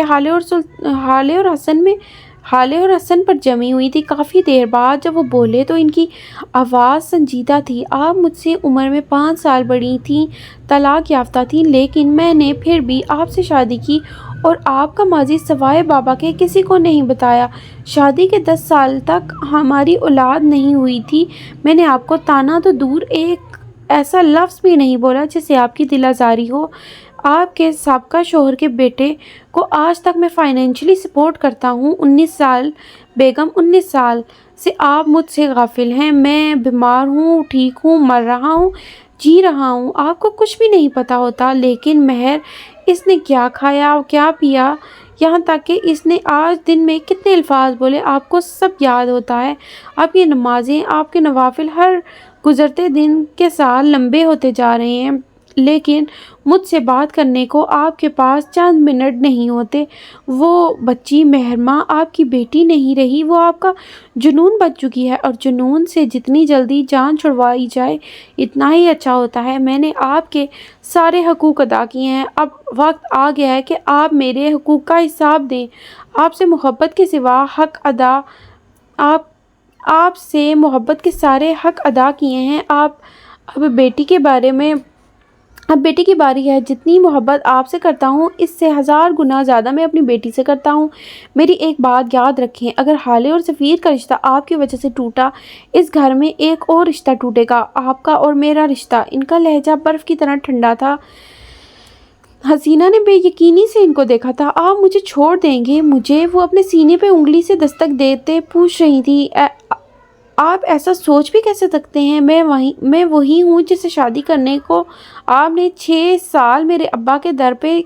A: حالے اور حسن پر جمی ہوئی تھی۔ کافی دیر بعد جب وہ بولے تو ان کی آواز سنجیدہ تھی۔ آپ مجھ سے عمر میں 5 سال بڑی تھیں، طلاق یافتہ تھیں، لیکن میں نے پھر بھی آپ سے شادی کی اور آپ کا ماضی سوائے بابا کے کسی کو نہیں بتایا۔ شادی کے 10 سال تک ہماری اولاد نہیں ہوئی تھی۔ میں نے آپ کو تانا تو دور، ایک ایسا لفظ بھی نہیں بولا جس سے آپ کی دل آزاری ہو۔ آپ کے سابقہ شوہر کے بیٹے کو آج تک میں فائنینشلی سپورٹ کرتا ہوں۔ 19 سال بیگم، 19 سال سے آپ مجھ سے غافل ہیں۔ میں بیمار ہوں، ٹھیک ہوں، مر رہا ہوں، جی رہا ہوں، آپ کو کچھ بھی نہیں پتا ہوتا۔ لیکن مہر، اس نے کیا کھایا، کیا پیا، یہاں تک کہ اس نے آج دن میں کتنے الفاظ بولے، آپ کو سب یاد ہوتا ہے۔ آپ کی نمازیں، آپ کے نوافل ہر گزرتے دن کے ساتھ لمبے ہوتے جا رہے ہیں، لیکن مجھ سے بات کرنے کو آپ کے پاس چند منٹ نہیں ہوتے۔ وہ بچی مہرماں آپ کی بیٹی نہیں رہی، وہ آپ کا جنون بن چکی ہے، اور جنون سے جتنی جلدی جان چھڑوائی جائے اتنا ہی اچھا ہوتا ہے۔ میں نے آپ کے سارے حقوق ادا کیے ہیں، اب وقت آ گیا ہے کہ آپ میرے حقوق کا حساب دیں۔ آپ سے محبت کے سوا حق ادا آپ سے محبت کے سارے حق ادا کیے ہیں۔ اب بیٹی کی باری ہے۔ جتنی محبت آپ سے کرتا ہوں اس سے 1000 گنا زیادہ میں اپنی بیٹی سے کرتا ہوں۔ میری ایک بات یاد رکھیں، اگر حالے اور سفیر کا رشتہ آپ کی وجہ سے ٹوٹا، اس گھر میں ایک اور رشتہ ٹوٹے گا، آپ کا اور میرا رشتہ۔ ان کا لہجہ برف کی طرح ٹھنڈا تھا۔ حسینہ نے بے یقینی سے ان کو دیکھا تھا۔ آپ مجھے چھوڑ دیں گے؟ مجھے، وہ اپنے سینے پہ انگلی سے دستک دیتے پوچھ رہی تھی۔ آپ ایسا سوچ بھی کیسے سکتے ہیں؟ میں وہی ہوں جس سے شادی کرنے کو آپ نے 6 سال میرے ابا کے در پہ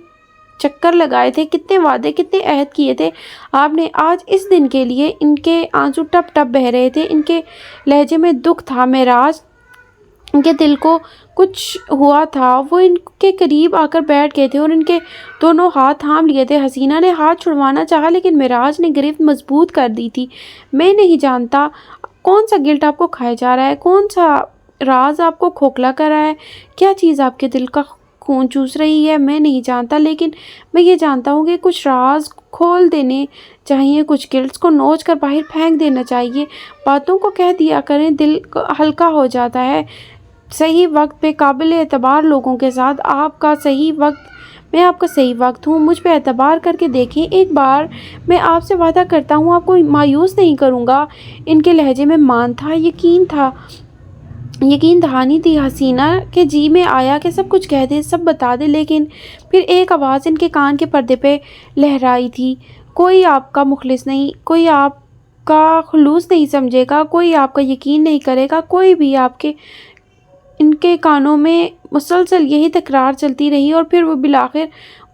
A: چکر لگائے تھے، کتنے وعدے، کتنے عہد کیے تھے آپ نے۔ آج اس دن کے لیے ان کے آنسو ٹپ ٹپ بہہ رہے تھے، ان کے لہجے میں دکھ تھا۔ معراج کے دل کو کچھ ہوا تھا، وہ ان کے قریب آ کر بیٹھ گئے تھے اور ان کے دونوں ہاتھ تھام لیے تھے۔ حسینہ نے ہاتھ چھڑوانا چاہا لیکن معراج نے گرفت مضبوط کر دی تھی۔ میں نہیں جانتا کون سا گلٹ آپ کو کھائے جا رہا ہے، کون سا راز آپ کو کھوکھلا کر رہا ہے، کیا چیز آپ کے دل کا خون چوس رہی ہے، میں نہیں جانتا، لیکن میں یہ جانتا ہوں کہ کچھ راز کھول دینے چاہیے، کچھ گلٹس کو نوچ کر باہر پھینک دینا چاہیے۔ باتوں کو کہہ دیا کریں، دل ہلکا ہو جاتا ہے۔ صحیح وقت پہ قابل اعتبار لوگوں کے ساتھ میں آپ کا صحیح وقت ہوں، مجھ پہ اعتبار کر کے دیکھیں ایک بار۔ میں آپ سے وعدہ کرتا ہوں آپ کو مایوس نہیں کروں گا۔ ان کے لہجے میں مان تھا، یقین دہانی تھی۔ حسینہ کے جی میں آیا کہ سب کچھ کہہ دے، سب بتا دے، لیکن پھر ایک آواز ان کے کان کے پردے پہ لہرائی تھی۔ کوئی آپ کا مخلص نہیں، کوئی آپ کا خلوص نہیں سمجھے گا، کوئی آپ کا یقین نہیں کرے گا، کوئی بھی ان کے کانوں میں مسلسل یہی تکرار چلتی رہی، اور پھر وہ بالآخر،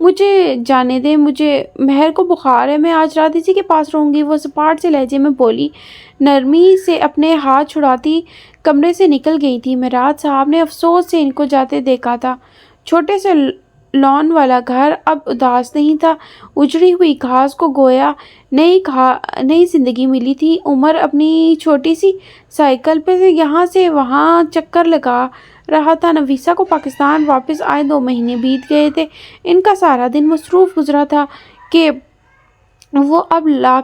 A: مجھے جانے دیں، مجھے مہر کو بخار ہے، میں آج رات اسی کے پاس رہوں گی، وہ سپاٹ سے لہجے میں بولی، نرمی سے اپنے ہاتھ چھڑاتی کمرے سے نکل گئی تھی۔ معراج صاحب نے افسوس سے ان کو جاتے دیکھا تھا۔ چھوٹے سے لان والا گھر اب اداس نہیں تھا، اجڑی ہوئی گھاس کو گویا نئی زندگی ملی تھی۔ عمر اپنی چھوٹی سی سائیکل پہ یہاں سے وہاں چکر لگا رہا تھا۔ نفیسہ کو پاکستان واپس آئے 2 مہینے بیت گئے تھے۔ ان کا سارا دن مصروف گزرا تھا کہ وہ اب لا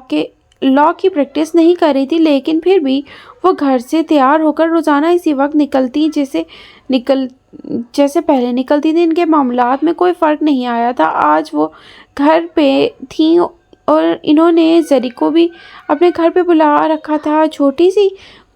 A: کی پریکٹس نہیں کر رہی تھی، لیکن پھر بھی وہ گھر سے تیار ہو کر روزانہ اسی وقت نکلتی جیسے پہلے نکلتی تھی۔ ان کے معاملات میں کوئی فرق نہیں آیا تھا۔ آج وہ گھر پہ تھیں اور انہوں نے زری کو بھی اپنے گھر پہ بلا رکھا تھا۔ چھوٹی سی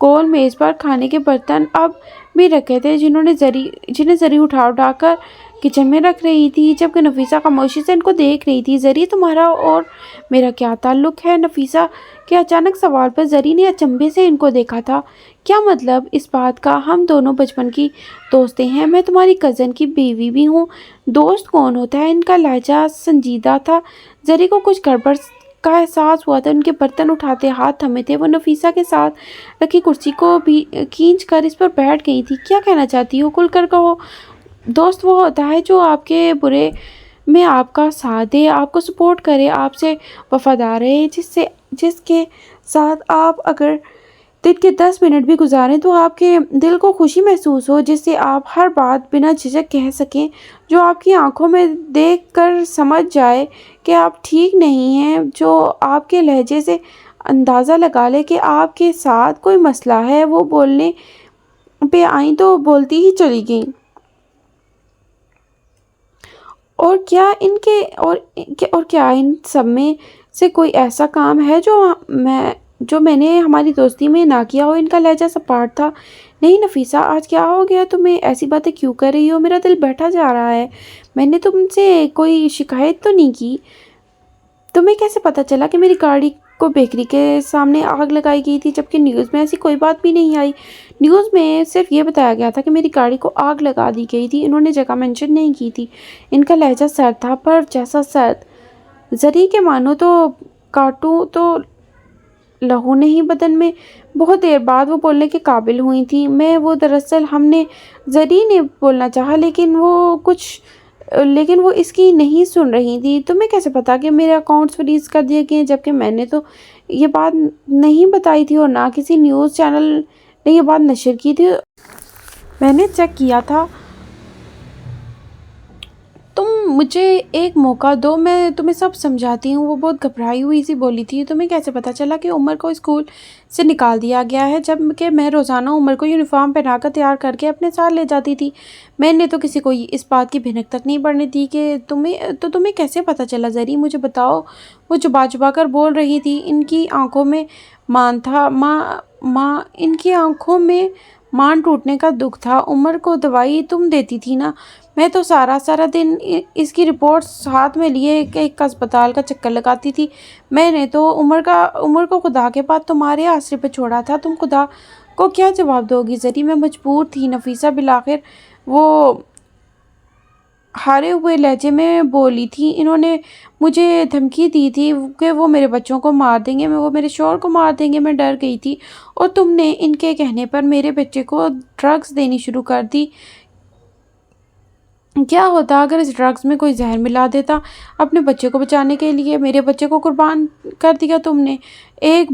A: گول میز پر کھانے کے برتن اب بھی رکھے تھے جنہیں زری اٹھا کر کچن میں رکھ رہی تھی، جبکہ نفیسہ خاموشی سے ان کو دیکھ رہی تھی۔ زری، تمہارا اور میرا کیا تعلق ہے؟ نفیسہ کے اچانک سوال پر زری نے اچنبھے سے ان کو دیکھا تھا۔ کیا مطلب اس بات کا؟ ہم دونوں بچپن کی دوستیں ہیں، میں تمہاری کزن کی بیوی بھی ہوں۔ دوست کون ہوتا ہے؟ ان کا لہجہ سنجیدہ تھا۔ زری کو کچھ گڑبڑ کا احساس ہوا تھا۔ ان کے برتن اٹھاتے ہاتھ تھمے تھے۔ وہ نفیسہ کے ساتھ رکھی کرسی کو بھی کھینچ کر اس پر بیٹھ گئی تھی۔ کیا کہنا چاہتی ہو؟ کھل کر کہو۔ دوست وہ ہوتا ہے جو آپ کے برے میں آپ کا ساتھ دے، آپ کو سپورٹ کرے، آپ سے وفادار رہے، جس کے ساتھ آپ اگر دن کے 10 منٹ بھی گزاریں تو آپ کے دل کو خوشی محسوس ہو، جس سے آپ ہر بات بنا جھجک کہہ سکیں، جو آپ کی آنکھوں میں دیکھ کر سمجھ جائے کہ آپ ٹھیک نہیں ہیں، جو آپ کے لہجے سے اندازہ لگا لے کہ آپ کے ساتھ کوئی مسئلہ ہے۔ وہ بولنے پہ آئیں تو بولتی ہی چلی گئیں۔ اور کیا ان سب میں سے کوئی ایسا کام ہے جو میں نے ہماری دوستی میں نہ کیا ہو؟ ان کا لہجہ سپاٹ تھا۔ نہیں نفیسہ، آج کیا ہو گیا تمہیں؟ ایسی باتیں کیوں کر رہی ہو؟ میرا دل بیٹھا جا رہا ہے۔ میں نے تم سے کوئی شکایت تو نہیں کی؟ تمہیں کیسے پتہ چلا کہ میری گاڑی کو بیکری کے سامنے آگ لگائی گئی تھی، جبکہ نیوز میں ایسی کوئی بات بھی نہیں آئی؟ نیوز میں صرف یہ بتایا گیا تھا کہ میری گاڑی کو آگ لگا دی گئی تھی۔ انہوں نے جگہ مینشن نہیں کی تھی۔ ان کا لہجہ سرد تھا، پر جیسا سرد زری کے مانو تو کاٹوں تو لہو نہیں بدن میں۔ بہت دیر بعد وہ بولنے کے قابل ہوئی تھی۔ دراصل زری نے بولنا چاہا، لیکن وہ اس کی نہیں سن رہی تھی۔ تمہیں کیسے پتا کہ میرے اکاؤنٹس فریز کر دیے گئے ہیں، جبکہ میں نے تو یہ بات نہیں بتائی تھی اور نہ کسی نیوز چینل نے یہ بات نشر کی تھی؟ میں نے چیک کیا تھا۔ تم مجھے ایک موقع دو، میں تمہیں سب سمجھاتی ہوں۔ وہ بہت گھبرائی ہوئی سی بولی تھی۔ تمہیں کیسے پتا چلا کہ عمر کو اسکول سے نکال دیا گیا ہے، جبکہ میں روزانہ عمر کو یونیفارم پہنا کر تیار کر کے اپنے ساتھ لے جاتی تھی؟ میں نے تو کسی کو اس بات کی بھنک تک نہیں پڑنے دی کہ تمہیں کیسے پتا چلا زری؟ مجھے بتاؤ۔ وہ چبا چبا کر بول رہی تھی۔ ان کی آنکھوں میں ان کی آنکھوں میں مان ٹوٹنے کا دکھ تھا۔ عمر کو دوائی تم دیتی تھی نا؟ میں تو سارا دن اس کی رپورٹس ہاتھ میں لیے ایک اسپتال کا چکر لگاتی تھی۔ میں نے تو عمر کو خدا کے بعد تمہارے آسرے پہ چھوڑا تھا۔ تم خدا کو کیا جواب دو گی زری؟ میں مجبور تھی نفیسہ بالآخر وہ ہارے ہوئے لہجے میں بولی تھی۔ انہوں نے مجھے دھمکی دی تھی کہ وہ میرے بچوں کو مار دیں گے، وہ میرے شوہر کو مار دیں گے۔ میں ڈر گئی تھی، اور تم نے ان کے کہنے پر میرے بچے کو ڈرگز دینی شروع کر دی۔ کیا ہوتا اگر اس ڈرگز میں کوئی زہر ملا دیتا؟ اپنے بچے کو بچانے کے لیے میرے بچے کو قربان کر دیا تم نے۔ ایک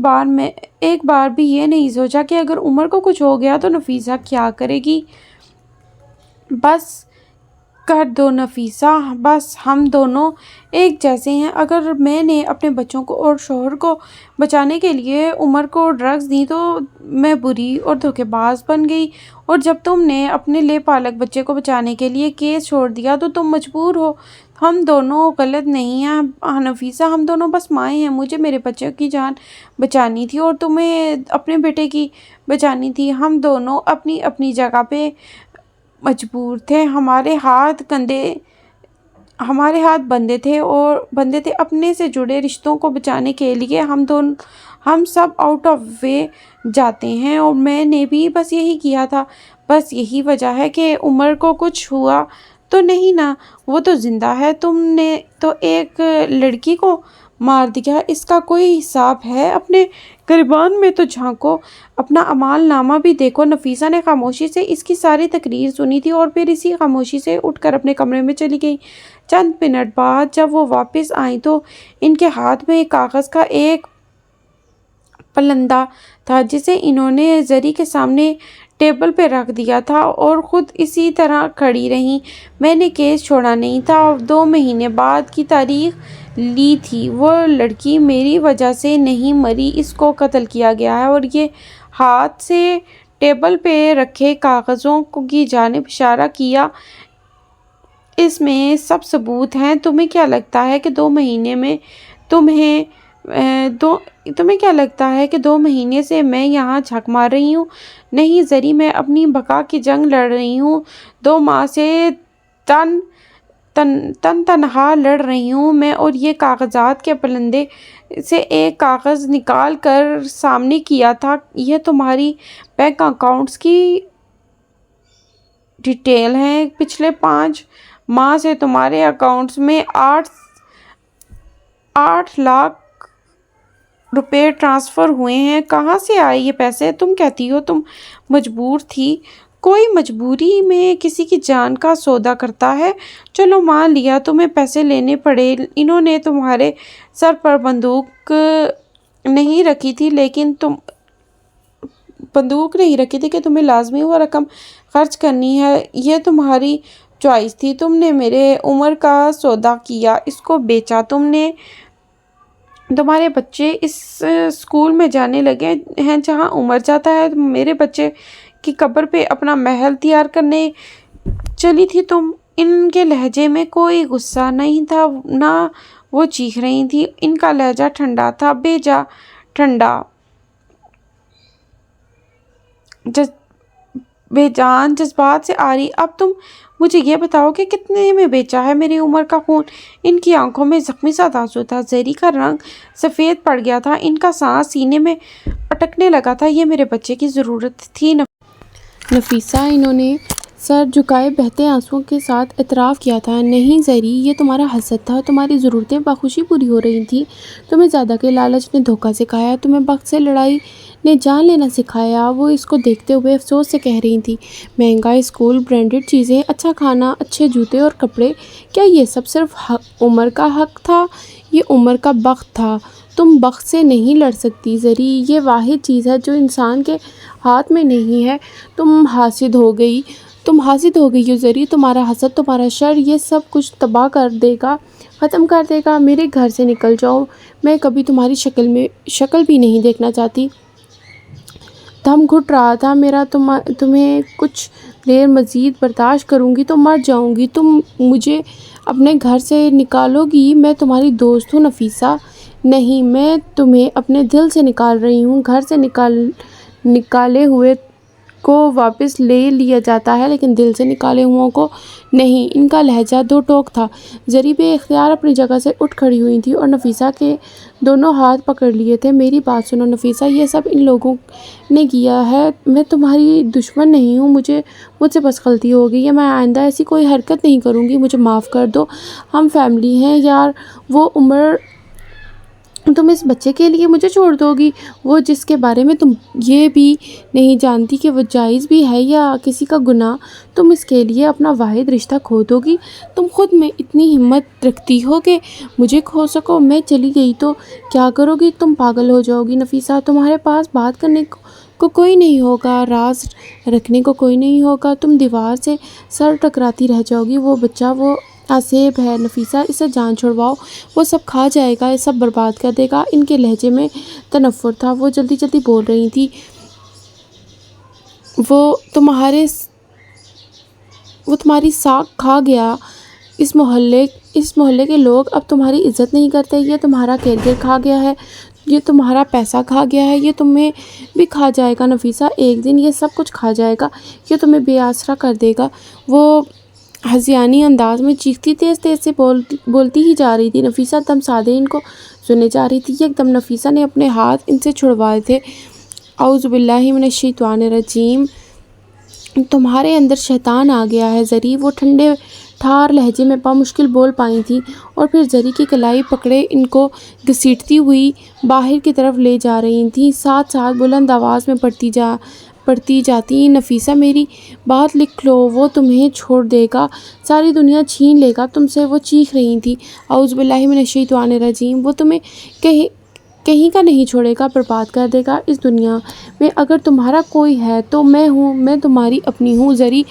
A: بار بھی یہ نہیں سوچا کہ اگر عمر کو کچھ ہو گیا تو نفیسہ کیا کرے گی؟ بس کر دو نفیسہ، بس ہم دونوں ایک جیسے ہیں۔ اگر میں نے اپنے بچوں کو اور شوہر کو بچانے کے لیے عمر کو ڈرگز دی تو میں بری اور دھوکے باز بن گئی، اور جب تم نے اپنے لے پالک بچے کو بچانے کے لیے کیس چھوڑ دیا تو تم مجبور ہو۔ ہم دونوں غلط نہیں ہیں نفیسہ، ہم دونوں بس مائیں ہیں۔ مجھے میرے بچے کی جان بچانی تھی اور تمہیں اپنے بیٹے کی بچانی تھی۔ ہم دونوں اپنی اپنی جگہ پہ مجبور تھے۔ ہمارے ہاتھ بندھے تھے اپنے سے جڑے رشتوں کو بچانے کے لیے۔ ہم سب آؤٹ آف وے جاتے ہیں، اور میں نے بھی بس یہی کیا تھا۔ بس یہی وجہ ہے کہ عمر کو کچھ ہوا تو نہیں نا؟ وہ تو زندہ ہے۔ تم نے تو ایک لڑکی کو مار دیا، اس کا کوئی حساب ہے؟ اپنے گریبان میں تو جھانکو، اپنا اعمال نامہ بھی دیکھو۔ نفیسہ نے خاموشی سے اس کی ساری تقریر سنی تھی اور پھر اسی خاموشی سے اٹھ کر اپنے کمرے میں چلی گئی۔ چند منٹ بعد جب وہ واپس آئیں تو ان کے ہاتھ میں کاغذ کا ایک پلندہ تھا، جسے انہوں نے زری کے سامنے ٹیبل پہ رکھ دیا تھا اور خود اسی طرح کھڑی رہیں۔ میں نے کیس چھوڑا نہیں تھا، 2 مہینے بعد کی تاریخ لی تھی۔ وہ لڑکی میری وجہ سے نہیں مری، اس کو قتل کیا گیا ہے۔ اور یہ ہاتھ سے ٹیبل پہ رکھے کاغذوں کی جانب اشارہ کیا۔ اس میں سب ثبوت ہیں۔ تمہیں کیا لگتا ہے کہ 2 مہینے سے میں یہاں جھک مار رہی ہوں؟ نہیں زری، میں اپنی بقا کی جنگ لڑ رہی ہوں۔ 2 ماہ سے تنہا لڑ رہی ہوں میں، اور یہ کاغذات کے پلندے سے ایک کاغذ نکال کر سامنے کیا تھا۔ یہ تمہاری بینک اکاؤنٹس کی ڈیٹیل ہیں۔ پچھلے 5 ماہ سے تمہارے اکاؤنٹس میں 8 لاکھ روپے ٹرانسفر ہوئے ہیں، کہاں سے آئے یہ پیسے؟ تم کہتی ہو تم مجبور تھی، کوئی مجبوری میں کسی کی جان کا سودا کرتا ہے؟ چلو مان لیا تمہیں پیسے لینے پڑے، انہوں نے تمہارے سر پر بندوق نہیں رکھی تھی کہ تمہیں لازمی وہ رقم خرچ کرنی ہے، یہ تمہاری چوائس تھی۔ تم نے میرے عمر کا سودا کیا، اس کو بیچا تم نے۔ تمہارے بچے اس اسکول میں جانے لگے ہیں جہاں عمر جاتا ہے، میرے بچے کی قبر پہ اپنا محل تیار کرنے چلی تھی تم۔ ان کے لہجے میں کوئی غصہ نہیں تھا، نہ وہ چیخ رہی تھی، ان کا لہجہ ٹھنڈا تھا، بے جا ٹھنڈا، بے جان جذبات سے آری۔ اب تم مجھے یہ بتاؤ کہ کتنے میں بیچا ہے میری عمر کا خون؟ ان کی آنکھوں میں زخمی سا تاثر تھا، زری کا رنگ سفید پڑ گیا تھا، ان کا سانس سینے میں اٹکنے لگا تھا۔ یہ میرے بچے کی ضرورت تھی
B: نفیسہ، انہوں نے سر جھکائے بہتے آنسوؤں کے ساتھ اعتراف کیا تھا۔ نہیں زری، یہ تمہارا حسد تھا، تمہاری ضرورتیں بخوشی پوری ہو رہی تھیں، تمہیں زیادہ کے لالچ نے دھوکہ سکھایا، تمہیں وقت سے لڑائی نے جان لینا سکھایا۔ وہ اس کو دیکھتے ہوئے افسوس سے کہہ رہی تھی، مہنگا اسکول، برانڈڈ چیزیں، اچھا کھانا، اچھے جوتے اور کپڑے، کیا یہ سب صرف عمر کا حق تھا؟ یہ عمر کا بخت تھا۔ تم بخت سے نہیں لڑ سکتی زری، یہ واحد چیز ہے جو انسان کے ہاتھ میں نہیں ہے۔ تم حاسد ہو گئی ہو زری، تمہارا حسد، تمہارا شر، یہ سب کچھ تباہ کر دے گا، ختم کر دے گا۔ میرے گھر سے نکل جاؤ، میں کبھی تمہاری شکل بھی نہیں دیکھنا چاہتی۔ دم گھٹ رہا تھا میرا، تمہیں کچھ دیر مزید برداشت کروں گی تو مر جاؤں گی۔ تم مجھے اپنے گھر سے نکالو گی؟ میں تمہاری دوست ہوں نفیسہ۔ نہیں، میں تمہیں اپنے دل سے نکال رہی ہوں۔ گھر سے نکالے ہوئے کو واپس لے لیا جاتا ہے لیکن دل سے نکالے ہوئوں کو نہیں۔ ان کا لہجہ دو ٹوک تھا۔ زری بے اختیار اپنی جگہ سے اٹھ کھڑی ہوئی تھی اور نفیسہ کے دونوں ہاتھ پکڑ لیے تھے۔ میری بات سنو نفیسہ، یہ سب ان لوگوں نے کیا ہے، میں تمہاری دشمن نہیں ہوں، مجھ سے بس غلطی ہو گئی ہے، میں آئندہ ایسی کوئی حرکت نہیں کروں گی، مجھے معاف کر دو، ہم فیملی ہیں یار۔ وہ عمر تم اس بچے کے لیے مجھے چھوڑ دو گی، وہ جس کے بارے میں تم یہ بھی نہیں جانتی کہ وہ جائز بھی ہے یا کسی کا گناہ، تم اس کے لیے اپنا واحد رشتہ کھو دو گی؟ تم خود میں اتنی ہمت رکھتی ہو کہ مجھے کھو سکو؟ میں چلی گئی تو کیا کرو گی؟ تم پاگل ہو جاؤ گی نفیسہ، تمہارے پاس بات کرنے کو کوئی نہیں ہوگا، راز رکھنے کو کوئی نہیں ہوگا، تم دیوار سے سر ٹکراتی رہ جاؤ گی۔ وہ بچہ، وہ آسیب ہے نفیسہ، اسے جان چھڑواؤ، وہ سب کھا جائے گا، سب برباد کر دے گا۔ ان کے لہجے میں تنفر تھا، وہ جلدی جلدی بول رہی تھی، وہ تمہاری ساکھ کھا گیا، اس محلے کے لوگ اب تمہاری عزت نہیں کرتے، یہ تمہارا کیریئر کھا گیا ہے، یہ تمہارا پیسہ کھا گیا ہے، یہ تمہیں بھی کھا جائے گا نفیسہ، ایک دن یہ سب کچھ کھا جائے گا، یہ تمہیں بے آسرا کر دے گا۔ وہ ہذیانی انداز میں چیختی، تیز تیز سے بولتی ہی جا رہی تھی۔ نفیسہ دم سادے ان کو سنے جا رہی تھی۔ یک دم نفیسہ نے اپنے ہاتھ ان سے چھڑوائے تھے۔ اعوذ باللہ من الشیطان الرجیم، تمہارے اندر شیطان آ گیا ہے زری، وہ ٹھنڈے ٹھار لہجے میں بمشکل بول پائی تھیں، اور پھر زری کی کلائی پکڑے ان کو گھسیٹتی ہوئی باہر کی طرف لے جا رہی تھیں، ساتھ ساتھ بلند آواز میں پڑھتی جاتی، نفیسہ میری بات لکھ لو، وہ تمہیں چھوڑ دے گا، ساری دنیا چھین لے گا تم سے۔ وہ چیخ رہی تھی، اعوذ باللہ من الشیطان الرجیم، وہ تمہیں کہیں کا نہیں چھوڑے گا، برباد کر دے گا اس دنیا میں۔ اگر تمہارا کوئی ہے تو میں ہوں، میں تمہاری اپنی ہوں۔ زری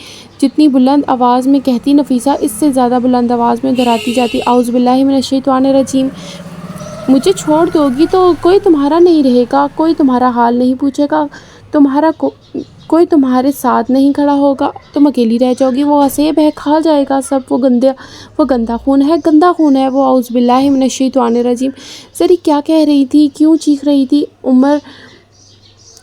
B: جتنی بلند آواز میں کہتی، نفیسہ اس سے زیادہ بلند آواز میں دہراتی جاتی، اعوذ باللہ من الشیطان الرجیم، مجھے چھوڑ دو گی تو کوئی تمہارا نہیں رہے گا، کوئی تمہارا حال نہیں پوچھے گا، کوئی تمہارے ساتھ نہیں کھڑا ہوگا، تم اکیلی رہ جاؤ گی۔ وہ آسیب ہے، کھا جائے گا سب، وہ گندا خون ہے وہ، اعوذ باللہ من الشیطان الرجیم۔ زری کیا کہہ رہی تھی، کیوں چیخ رہی تھی؟ عمر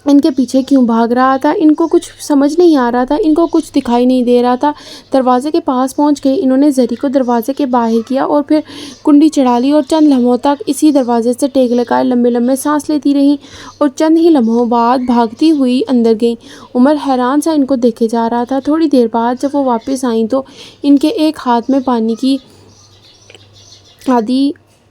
B: ان کے پیچھے کیوں بھاگ رہا تھا؟ ان کو کچھ سمجھ نہیں آ رہا تھا، ان کو کچھ دکھائی نہیں دے رہا تھا۔ دروازے کے پاس پہنچ گئی، انہوں نے زری کو دروازے کے باہر کیا اور پھر کنڈی چڑھا لی اور چند لمحوں تک اسی دروازے سے ٹیک لگائے لمبے لمبے سانس لیتی رہیں اور چند ہی لمحوں بعد بھاگتی ہوئی اندر گئیں۔ عمر حیران سا ان کو دیکھے جا رہا تھا۔ تھوڑی دیر بعد جب وہ واپس آئیں تو ان کے ایک ہاتھ میں پانی کی آدھی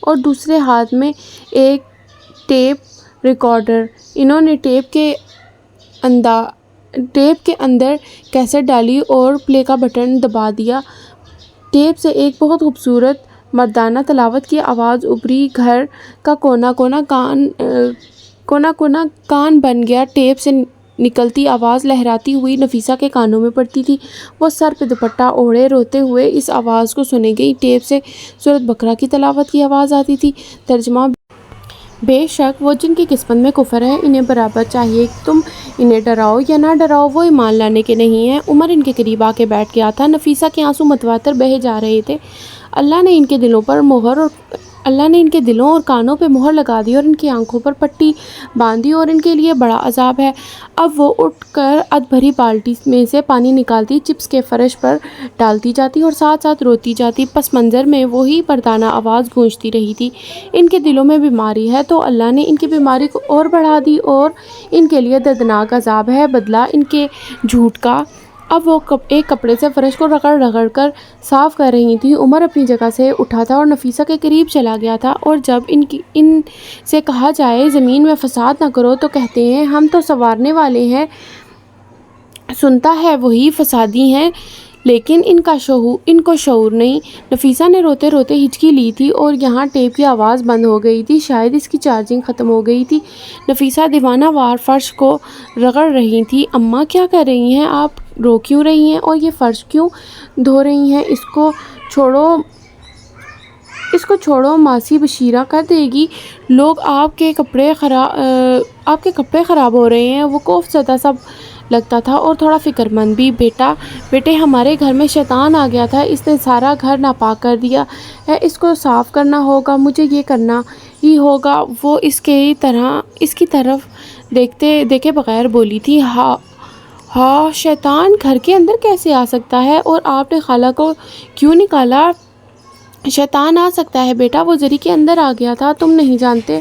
B: اور دوسرے ہاتھ میں ایک ٹیپ ریکارڈر۔ انہوں نے ٹیپ کے اندر کیسٹ ڈالی اور پلے کا بٹن دبا دیا۔ ٹیپ سے ایک بہت خوبصورت مردانہ تلاوت کی آواز ابھری۔ گھر کا کونا کونا کان بن گیا۔ ٹیپ سے نکلتی آواز لہراتی ہوئی نفیسہ کے کانوں میں پڑتی تھی۔ وہ سر پہ دوپٹہ اوڑھے روتے ہوئے اس آواز کو سنے گئی۔ ٹیپ سے سورۃ بقرہ کی تلاوت کی آواز آتی تھی۔ ترجمہ: بے شک وہ جن کی قسمت میں کفر ہے انہیں برابر چاہیے تم انہیں ڈراؤ یا نہ ڈراؤ، وہ ایمان لانے کے نہیں ہیں۔ عمر ان کے قریب آ کے بیٹھ گیا تھا۔ نفیسہ کے آنسو متواتر بہے جا رہے تھے۔ اللہ نے ان کے دلوں اور کانوں پہ مہر لگا دی اور ان کی آنکھوں پر پٹی باندھ دی اور ان کے لیے بڑا عذاب ہے۔ اب وہ اٹھ کر ادھ بھری بالٹی میں سے پانی نکالتی، چپس کے فرش پر ڈالتی جاتی اور ساتھ ساتھ روتی جاتی۔ پس منظر میں وہی مردانہ آواز گونجتی رہی تھی، ان کے دلوں میں بیماری ہے تو اللہ نے ان کی بیماری کو اور بڑھا دی اور ان کے لیے دردناک عذاب ہے بدلہ ان کے جھوٹ کا۔ اب وہ ایک کپڑے سے فرش کو رگڑ کر صاف کر رہی تھی۔ عمر اپنی جگہ سے اٹھا تھا اور نفیسہ کے قریب چلا گیا تھا، اور جب ان سے کہا جائے زمین میں فساد نہ کرو تو کہتے ہیں ہم تو سنوارنے والے ہیں۔ سنتا ہے وہی فسادی ہیں، لیکن ان کو شعور نہیں۔ نفیسہ نے روتے روتے ہچکی لی تھی اور یہاں ٹیپ کی آواز بند ہو گئی تھی، شاید اس کی چارجنگ ختم ہو گئی تھی۔ نفیسہ دیوانہ وار فرش کو رگڑ رہی تھی۔ اماں کیا کر رہی ہیں آپ؟ رو کیوں رہی ہیں اور یہ فرش کیوں دھو رہی ہیں؟ اس کو چھوڑو، ماسی بشیرہ کر دے گی۔ لوگ آپ کے کپڑے خراب ہو رہے ہیں۔ وہ خوف زدہ سب لگتا تھا اور تھوڑا فکر مند بھی۔ بیٹے ہمارے گھر میں شیطان آ گیا تھا، اس نے سارا گھر ناپاک کر دیا ہے، اس کو صاف کرنا ہوگا، مجھے یہ کرنا ہی ہوگا۔ وہ اس کی طرف دیکھے بغیر بولی تھی، ہاں شیطان گھر کے اندر کیسے آ سکتا ہے اور آپ نے خالہ کو کیوں نکالا؟ شیطان آ سکتا ہے بیٹا، وہ زری کے اندر آ گیا تھا، تم نہیں جانتے؟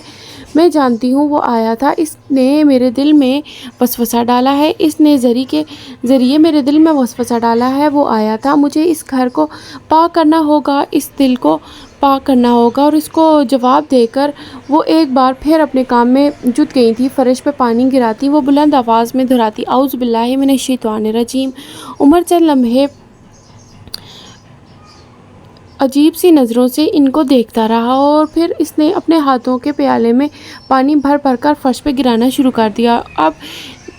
B: میں جانتی ہوں، وہ آیا تھا، اس نے میرے دل میں وسوسہ ڈالا ہے، اس نے زری کے ذریعے میرے دل میں وسوسہ ڈالا ہے۔ وہ آیا تھا، مجھے اس گھر کو پاک کرنا ہوگا، اس دل کو پاک کرنا ہوگا۔ اور اس کو جواب دے کر وہ ایک بار پھر اپنے کام میں جٹ گئی تھی۔ فرش پہ پانی گراتی وہ بلند آواز میں دہراتی، اعوذ باللہ من الشیطان الرجیم۔ عمر چند لمحے عجیب سی نظروں سے ان کو دیکھتا رہا اور پھر اس نے اپنے ہاتھوں کے پیالے میں پانی بھر کر فرش پہ گرانا شروع کر دیا۔ اب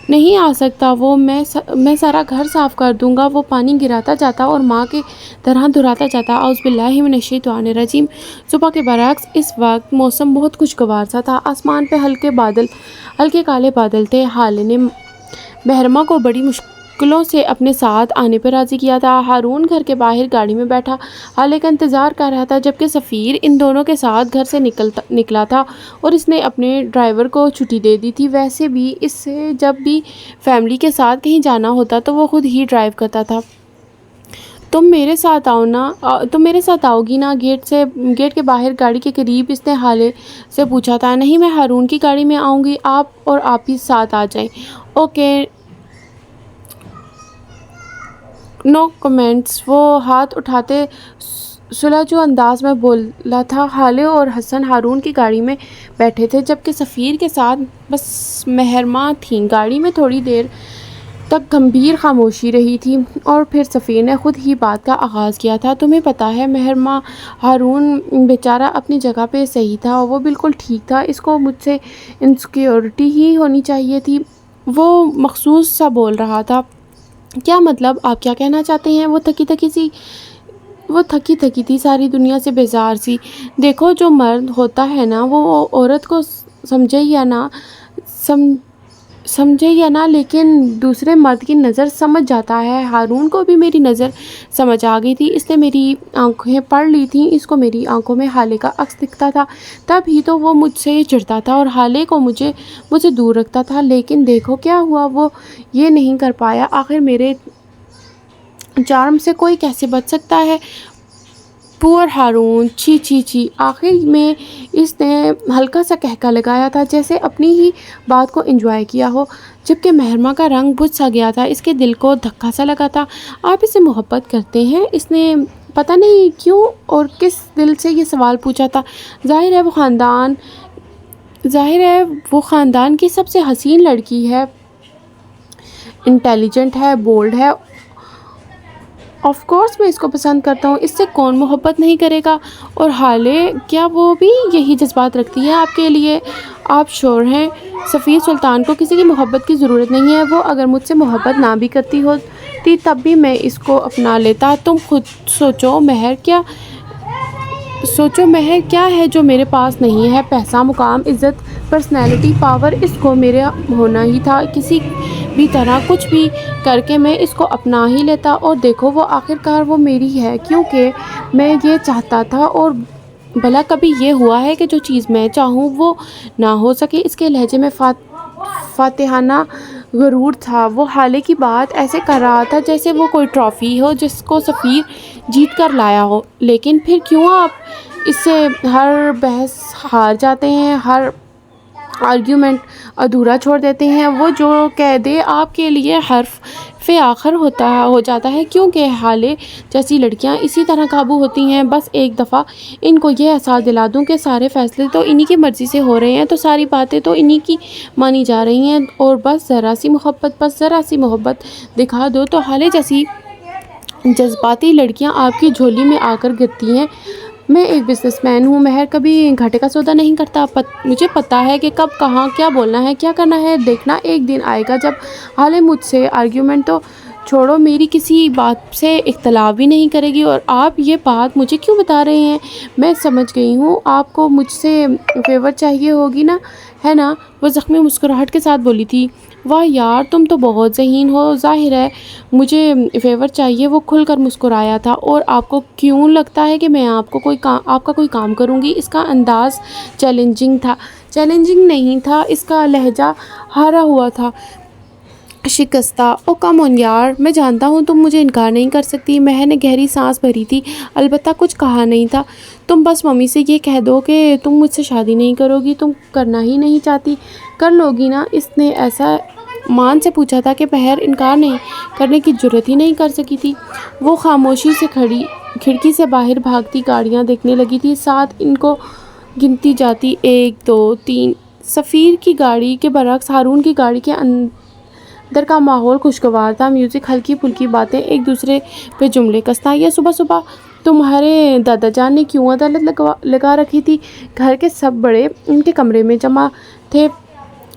B: نہیں آ سکتا وہ، میں سارا گھر صاف کر دوں گا۔ وہ پانی گراتا جاتا اور ماں کی طرح دہراتا جاتا، اعوذ باللہ من الشیطان الرجیم۔ صبح کے برعکس اس وقت موسم بہت خوشگوار سا تھا۔ آسمان پہ ہلکے کالے بادل تھے۔ حالے نے محرمہ کو بڑی مشکلوں سے اپنے ساتھ آنے پر راضی کیا تھا۔ ہارون گھر کے باہر گاڑی میں بیٹھا حالے کا انتظار کر رہا تھا، جبکہ سفیر ان دونوں کے ساتھ گھر سے نکلا تھا اور اس نے اپنے ڈرائیور کو چھٹی دے دی تھی۔ ویسے بھی اس سے جب بھی فیملی کے ساتھ کہیں جانا ہوتا تو وہ خود ہی ڈرائیو کرتا تھا۔ تم میرے ساتھ آؤ گی نا؟ گیٹ کے باہر گاڑی کے قریب اس نے حالے سے پوچھا تھا۔ نہیں، میں ہارون کی گاڑی میں آؤں گی، آپ اور آپی ساتھ آ جائیں۔ اوکے، نو کمنٹس۔ وہ ہاتھ اٹھاتے سلجھو انداز میں بولا تھا۔ حالے اور حسن ہارون کی گاڑی میں بیٹھے تھے، جبکہ سفیر کے ساتھ بس محرمہ تھیں۔ گاڑی میں تھوڑی دیر تک گمبھیر خاموشی رہی تھی اور پھر سفیر نے خود ہی بات کا آغاز کیا تھا۔ تمہیں پتہ ہے محرمہ، ہارون بیچارہ اپنی جگہ پہ صحیح تھا، وہ بالکل ٹھیک تھا، اس کو مجھ سے انسیکیورٹی ہی ہونی چاہیے تھی۔ وہ مخصوص سا بول رہا تھا۔ کیا مطلب؟ آپ کیا کہنا چاہتے ہیں؟ وہ تھکی تھی، ساری دنیا سے بیزار سی۔ دیکھو، جو مرد ہوتا ہے نا، وہ عورت کو سمجھے یا نہ لیکن دوسرے مرد کی نظر سمجھ جاتا ہے۔ ہارون کو بھی میری نظر سمجھ آ گئی تھی، اس نے میری آنکھیں پڑھ لی تھیں، اس کو میری آنکھوں میں حالے کا عکس دکھتا تھا، تب ہی تو وہ مجھ سے چڑھتا تھا اور حالے کو مجھے دور رکھتا تھا۔ لیکن دیکھو کیا ہوا، وہ یہ نہیں کر پایا۔ آخر میرے چارم سے کوئی کیسے بچ سکتا ہے؟ پور ہارون، چھی۔ آخر میں اس نے ہلکا سا کہکا لگایا تھا، جیسے اپنی ہی بات کو انجوائے کیا ہو، جبکہ محرمہ کا رنگ بجھ سا گیا تھا، اس کے دل کو دھکا سا لگا تھا۔ آپ اس سے محبت کرتے ہیں؟ اس نے پتہ نہیں کیوں اور کس دل سے یہ سوال پوچھا تھا۔ ظاہر ہے وہ خاندان کی سب سے حسین لڑکی ہے، انٹیلیجنٹ ہے، بولڈ ہے، آف کورس میں اس کو پسند کرتا ہوں، اس سے کون محبت نہیں کرے گا؟ اور حالے کیا وہ بھی یہی جذبات رکھتی ہے آپ کے لیے؟ آپ شور ہیں سفیر سلطان کو کسی کی محبت کی ضرورت نہیں ہے، وہ اگر مجھ سے محبت نہ بھی کرتی ہوتی تب بھی میں اس کو اپنا لیتا۔ تم خود سوچو مہر کیا ہے جو میرے پاس نہیں ہے؟ پیسہ، مقام، عزت، پرسنالٹی، پاور، اس کو میرا ہونا ہی تھا۔ کسی بھی طرح کچھ بھی کر کے میں اس کو اپنا ہی لیتا، اور دیکھو وہ آخرکار وہ میری ہے کیونکہ میں یہ چاہتا تھا۔ اور بھلا کبھی یہ ہوا ہے کہ جو چیز میں چاہوں وہ نہ ہو سکے؟ اس کے لہجے میں فاتحانہ غرور تھا۔ وہ حالے کی بات ایسے کر رہا تھا جیسے وہ کوئی ٹرافی ہو جس کو سفیر جیت کر لایا ہو۔ لیکن پھر کیوں آپ اس سے ہر بحث ہار جاتے ہیں، ہر آرگیومنٹ ادھورا چھوڑ دیتے ہیں؟ وہ جو کہہ دے آپ کے لیے حرف آخر ہو جاتا ہے، کیونکہ حالے جیسی لڑکیاں اسی طرح قابو ہوتی ہیں۔ بس ایک دفعہ ان کو یہ احساس دلا دوں کہ سارے فیصلے تو انہی کی مرضی سے ہو رہے ہیں، تو ساری باتیں تو انہی کی مانی جا رہی ہیں، اور بس ذرا سی محبت دکھا دو تو حالے جیسی جذباتی لڑکیاں آپ کی جھولی میں آ کر گرتی ہیں۔ میں ایک بزنس مین ہوں مہر، کبھی گھاٹے کا سودا نہیں کرتا۔ مجھے پتہ ہے کہ کب کہاں کیا بولنا ہے، کیا کرنا ہے۔ دیکھنا ایک دن آئے گا جب حالے مجھ سے آرگیومنٹ تو چھوڑو میری کسی بات سے اختلاف بھی نہیں کرے گی۔ اور آپ یہ بات مجھے کیوں بتا رہے ہیں؟ میں سمجھ گئی ہوں، آپ کو مجھ سے فیور چاہیے ہوگی نا، ہے نا؟ وہ زخمی مسکراہٹ کے ساتھ بولی تھی۔ واہ یار، تم تو بہت ذہین ہو۔ ظاہر ہے مجھے فیور چاہیے، وہ کھل کر مسکرایا تھا۔ اور آپ کو کیوں لگتا ہے کہ میں آپ کا کوئی کام کروں گی؟ اس کا انداز چیلنجنگ نہیں تھا، اس کا لہجہ ہارا ہوا تھا، شکستہ۔ او کم آن یار، میں جانتا ہوں تم مجھے انکار نہیں کر سکتی۔ مہر نے گہری سانس بھری تھی، البتہ کچھ کہا نہیں تھا۔ تم بس ممی سے یہ کہہ دو کہ تم مجھ سے شادی نہیں کرو گی، تم کرنا ہی نہیں چاہتی، کر لو گی نا؟ اس نے ایسا مان سے پوچھا تھا کہ مہر انکار نہیں کرنے کی جرات ہی نہیں کر سکی تھی۔ وہ خاموشی سے کھڑکی سے باہر بھاگتی گاڑیاں دیکھنے لگی تھی، ساتھ ان کو گنتی جاتی، 1 2 3۔ سفیر کی گاڑی کے برعکس ہارون کی گاڑی کے اندر کا ماحول خوشگوار تھا، میوزک، ہلکی پھلکی باتیں، ایک دوسرے پہ جملے کسنا۔ یہ صبح تمہارے دادا جان نے کیوں عدالت لگا رکھی تھی؟ گھر کے سب بڑے ان کے کمرے میں جمع تھے۔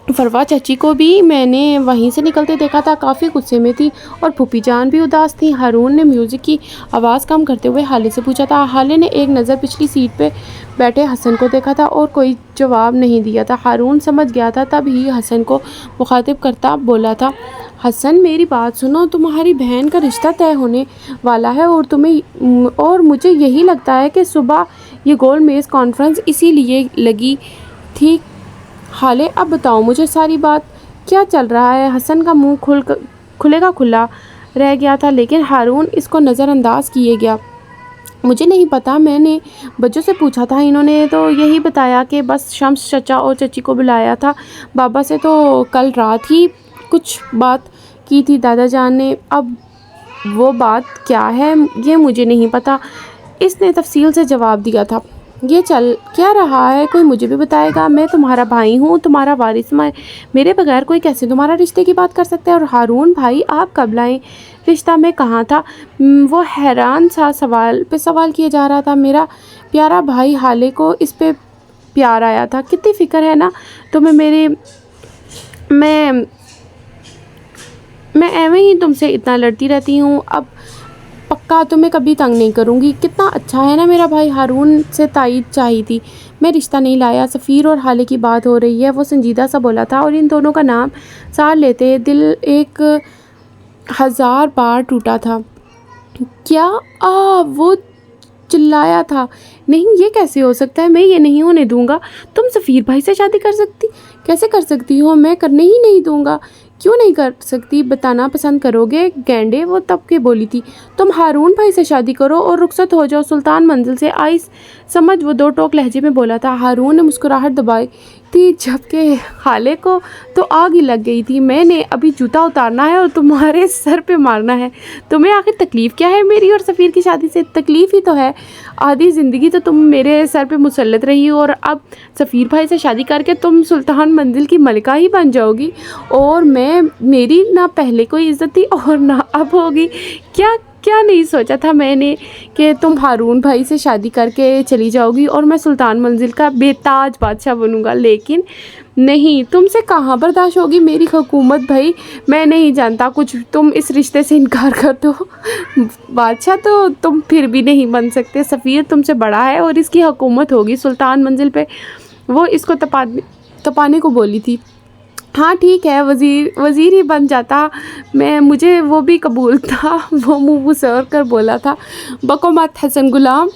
B: فروا چچی کو بھی میں نے وہیں سے نکلتے دیکھا تھا، کافی غصے میں تھی، اور پھوپھی جان بھی اداس تھی۔ ہارون نے میوزک کی آواز کم کرتے ہوئے حالے سے پوچھا تھا۔ حالے نے ایک نظر پچھلی سیٹ پہ بیٹھے حسن کو دیکھا تھا اور کوئی جواب نہیں دیا تھا۔ ہارون سمجھ گیا تھا، تب ہی حسن کو مخاطب کرتا بولا تھا، حسن میری بات سنو، تمہاری بہن کا رشتہ طے ہونے والا ہے، اور مجھے یہی لگتا ہے کہ صبح یہ گول میز کانفرنس اسی لیے لگی تھی۔ حالے اب بتاؤ مجھے ساری بات، کیا چل رہا ہے؟ حسن کا منہ کھلے کا کھلا رہ گیا تھا، لیکن ہارون اس کو نظر انداز کیے گیا۔ مجھے نہیں پتا، میں نے بچوں سے پوچھا تھا، انہوں نے تو یہی بتایا کہ بس شمس چچا اور چچی کو بلایا تھا، بابا سے تو کل رات ہی کچھ بات کی تھی دادا جان نے۔ اب وہ بات کیا ہے یہ مجھے نہیں پتا، اس نے تفصیل سے جواب دیا تھا۔ یہ چل کیا رہا ہے کوئی مجھے بھی بتائے گا؟ میں تمہارا بھائی ہوں، تمہارا وارث، میرے بغیر کوئی کیسے تمہارا رشتے کی بات کر سکتا ہے؟ اور ہارون بھائی آپ کب لائیں؟ رشتہ میں کہاں تھا؟ وہ حیران سا سوال پہ سوال کیے جا رہا تھا۔ میرا پیارا بھائی، حالے کو اس پہ پیار آیا تھا۔ کتنی فکر ہے نا تمہیں میں ایویں ہی تم سے اتنا لڑتی رہتی ہوں، اب پکا تمہیں کبھی تنگ نہیں کروں گی۔ کتنا اچھا ہے نا میرا بھائی؟ ہارون سے تائید چاہی تھی۔ میں رشتہ نہیں لایا، سفیر اور حالے کی بات ہو رہی ہے، وہ سنجیدہ سا بولا تھا، اور ان دونوں کا نام سار لیتے دل 1000 بار ٹوٹا تھا۔ کیا وہ چلایا تھا، نہیں یہ کیسے ہو سکتا ہے، میں یہ نہیں ہونے دوں گا۔ تم سفیر بھائی سے شادی کیسے کر سکتی ہو؟ میں کرنے ہی نہیں دوں گا۔ کیوں نہیں کر سکتی؟ بتانا پسند کرو گے گینڈے؟ وہ تب کے بولی تھی۔ تم ہارون بھائی سے شادی کرو اور رخصت ہو جاؤ۔ سلطان منزل سے آئی سمجھ وہ دو ٹوک لہجے میں بولا تھا۔ ہارون نے مسکراہٹ دبائی تھی جبکہ خالے کو تو آگ ہی لگ گئی تھی۔ میں نے ابھی جوتا اتارنا ہے اور تمہارے سر پہ مارنا ہے۔ تمہیں آخر تکلیف کیا ہے میری اور سفیر کی شادی سے؟ تکلیف ہی تو ہے، آدھی زندگی تو تم میرے سر پہ مسلط رہی ہو اور اب سفیر بھائی سے شادی کر کے تم سلطان منزل کی ملکہ ہی بن جاؤ گی، اور میری نہ پہلے کوئی عزت تھی اور نہ اب ہوگی۔ کیا نہیں سوچا تھا میں نے کہ تم ہارون بھائی سے شادی کر کے چلی جاؤ گی اور میں سلطان منزل کا بے تاج بادشاہ بنوں گا، لیکن نہیں، تم سے کہاں برداشت ہوگی میری حکومت بھائی۔ میں نہیں جانتا کچھ، تم اس رشتے سے انکار کر دو۔ بادشاہ تو تم پھر بھی نہیں بن سکتے، سفیر تم سے بڑا ہے اور اس کی حکومت ہوگی سلطان منزل پہ۔ وہ اس کو تپانے کو بولی تھی۔ ہاں ٹھیک ہے، وزیر ہی بن جاتا، مجھے وہ بھی قبول تھا۔ وہ منہ سور کر بولا تھا۔ بکو مت حسن غلام،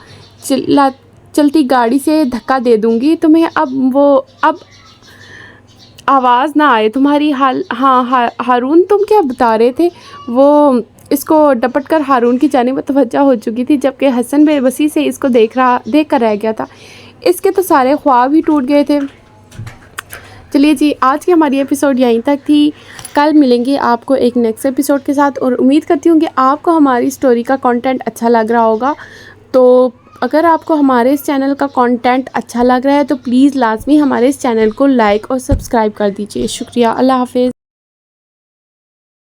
B: چلتی گاڑی سے دھکا دے دوں گی تمہیں۔ اب آواز نہ آئے تمہاری۔ ہاں ہارون تم کیا بتا رہے تھے؟ وہ اس کو ڈپٹ کر ہارون کی جانب متوجہ ہو چکی تھی جبکہ حسن بے بسی سے اس کو دیکھ کر رہ گیا تھا۔ اس کے تو سارے خواب ہی ٹوٹ گئے تھے۔ چلیے جی، آج کی ہماری ایپیسوڈ یہیں تک تھی۔ کل ملیں گے آپ کو ایک نیکسٹ ایپیسوڈ کے ساتھ، اور امید کرتی ہوں کہ آپ کو ہماری سٹوری کا کنٹینٹ اچھا لگ رہا ہوگا۔ تو اگر آپ کو ہمارے اس چینل کا کنٹینٹ اچھا لگ رہا ہے تو پلیز لازمی ہمارے اس چینل کو لائک اور سبسکرائب کر دیجیے۔ شکریہ، اللہ حافظ۔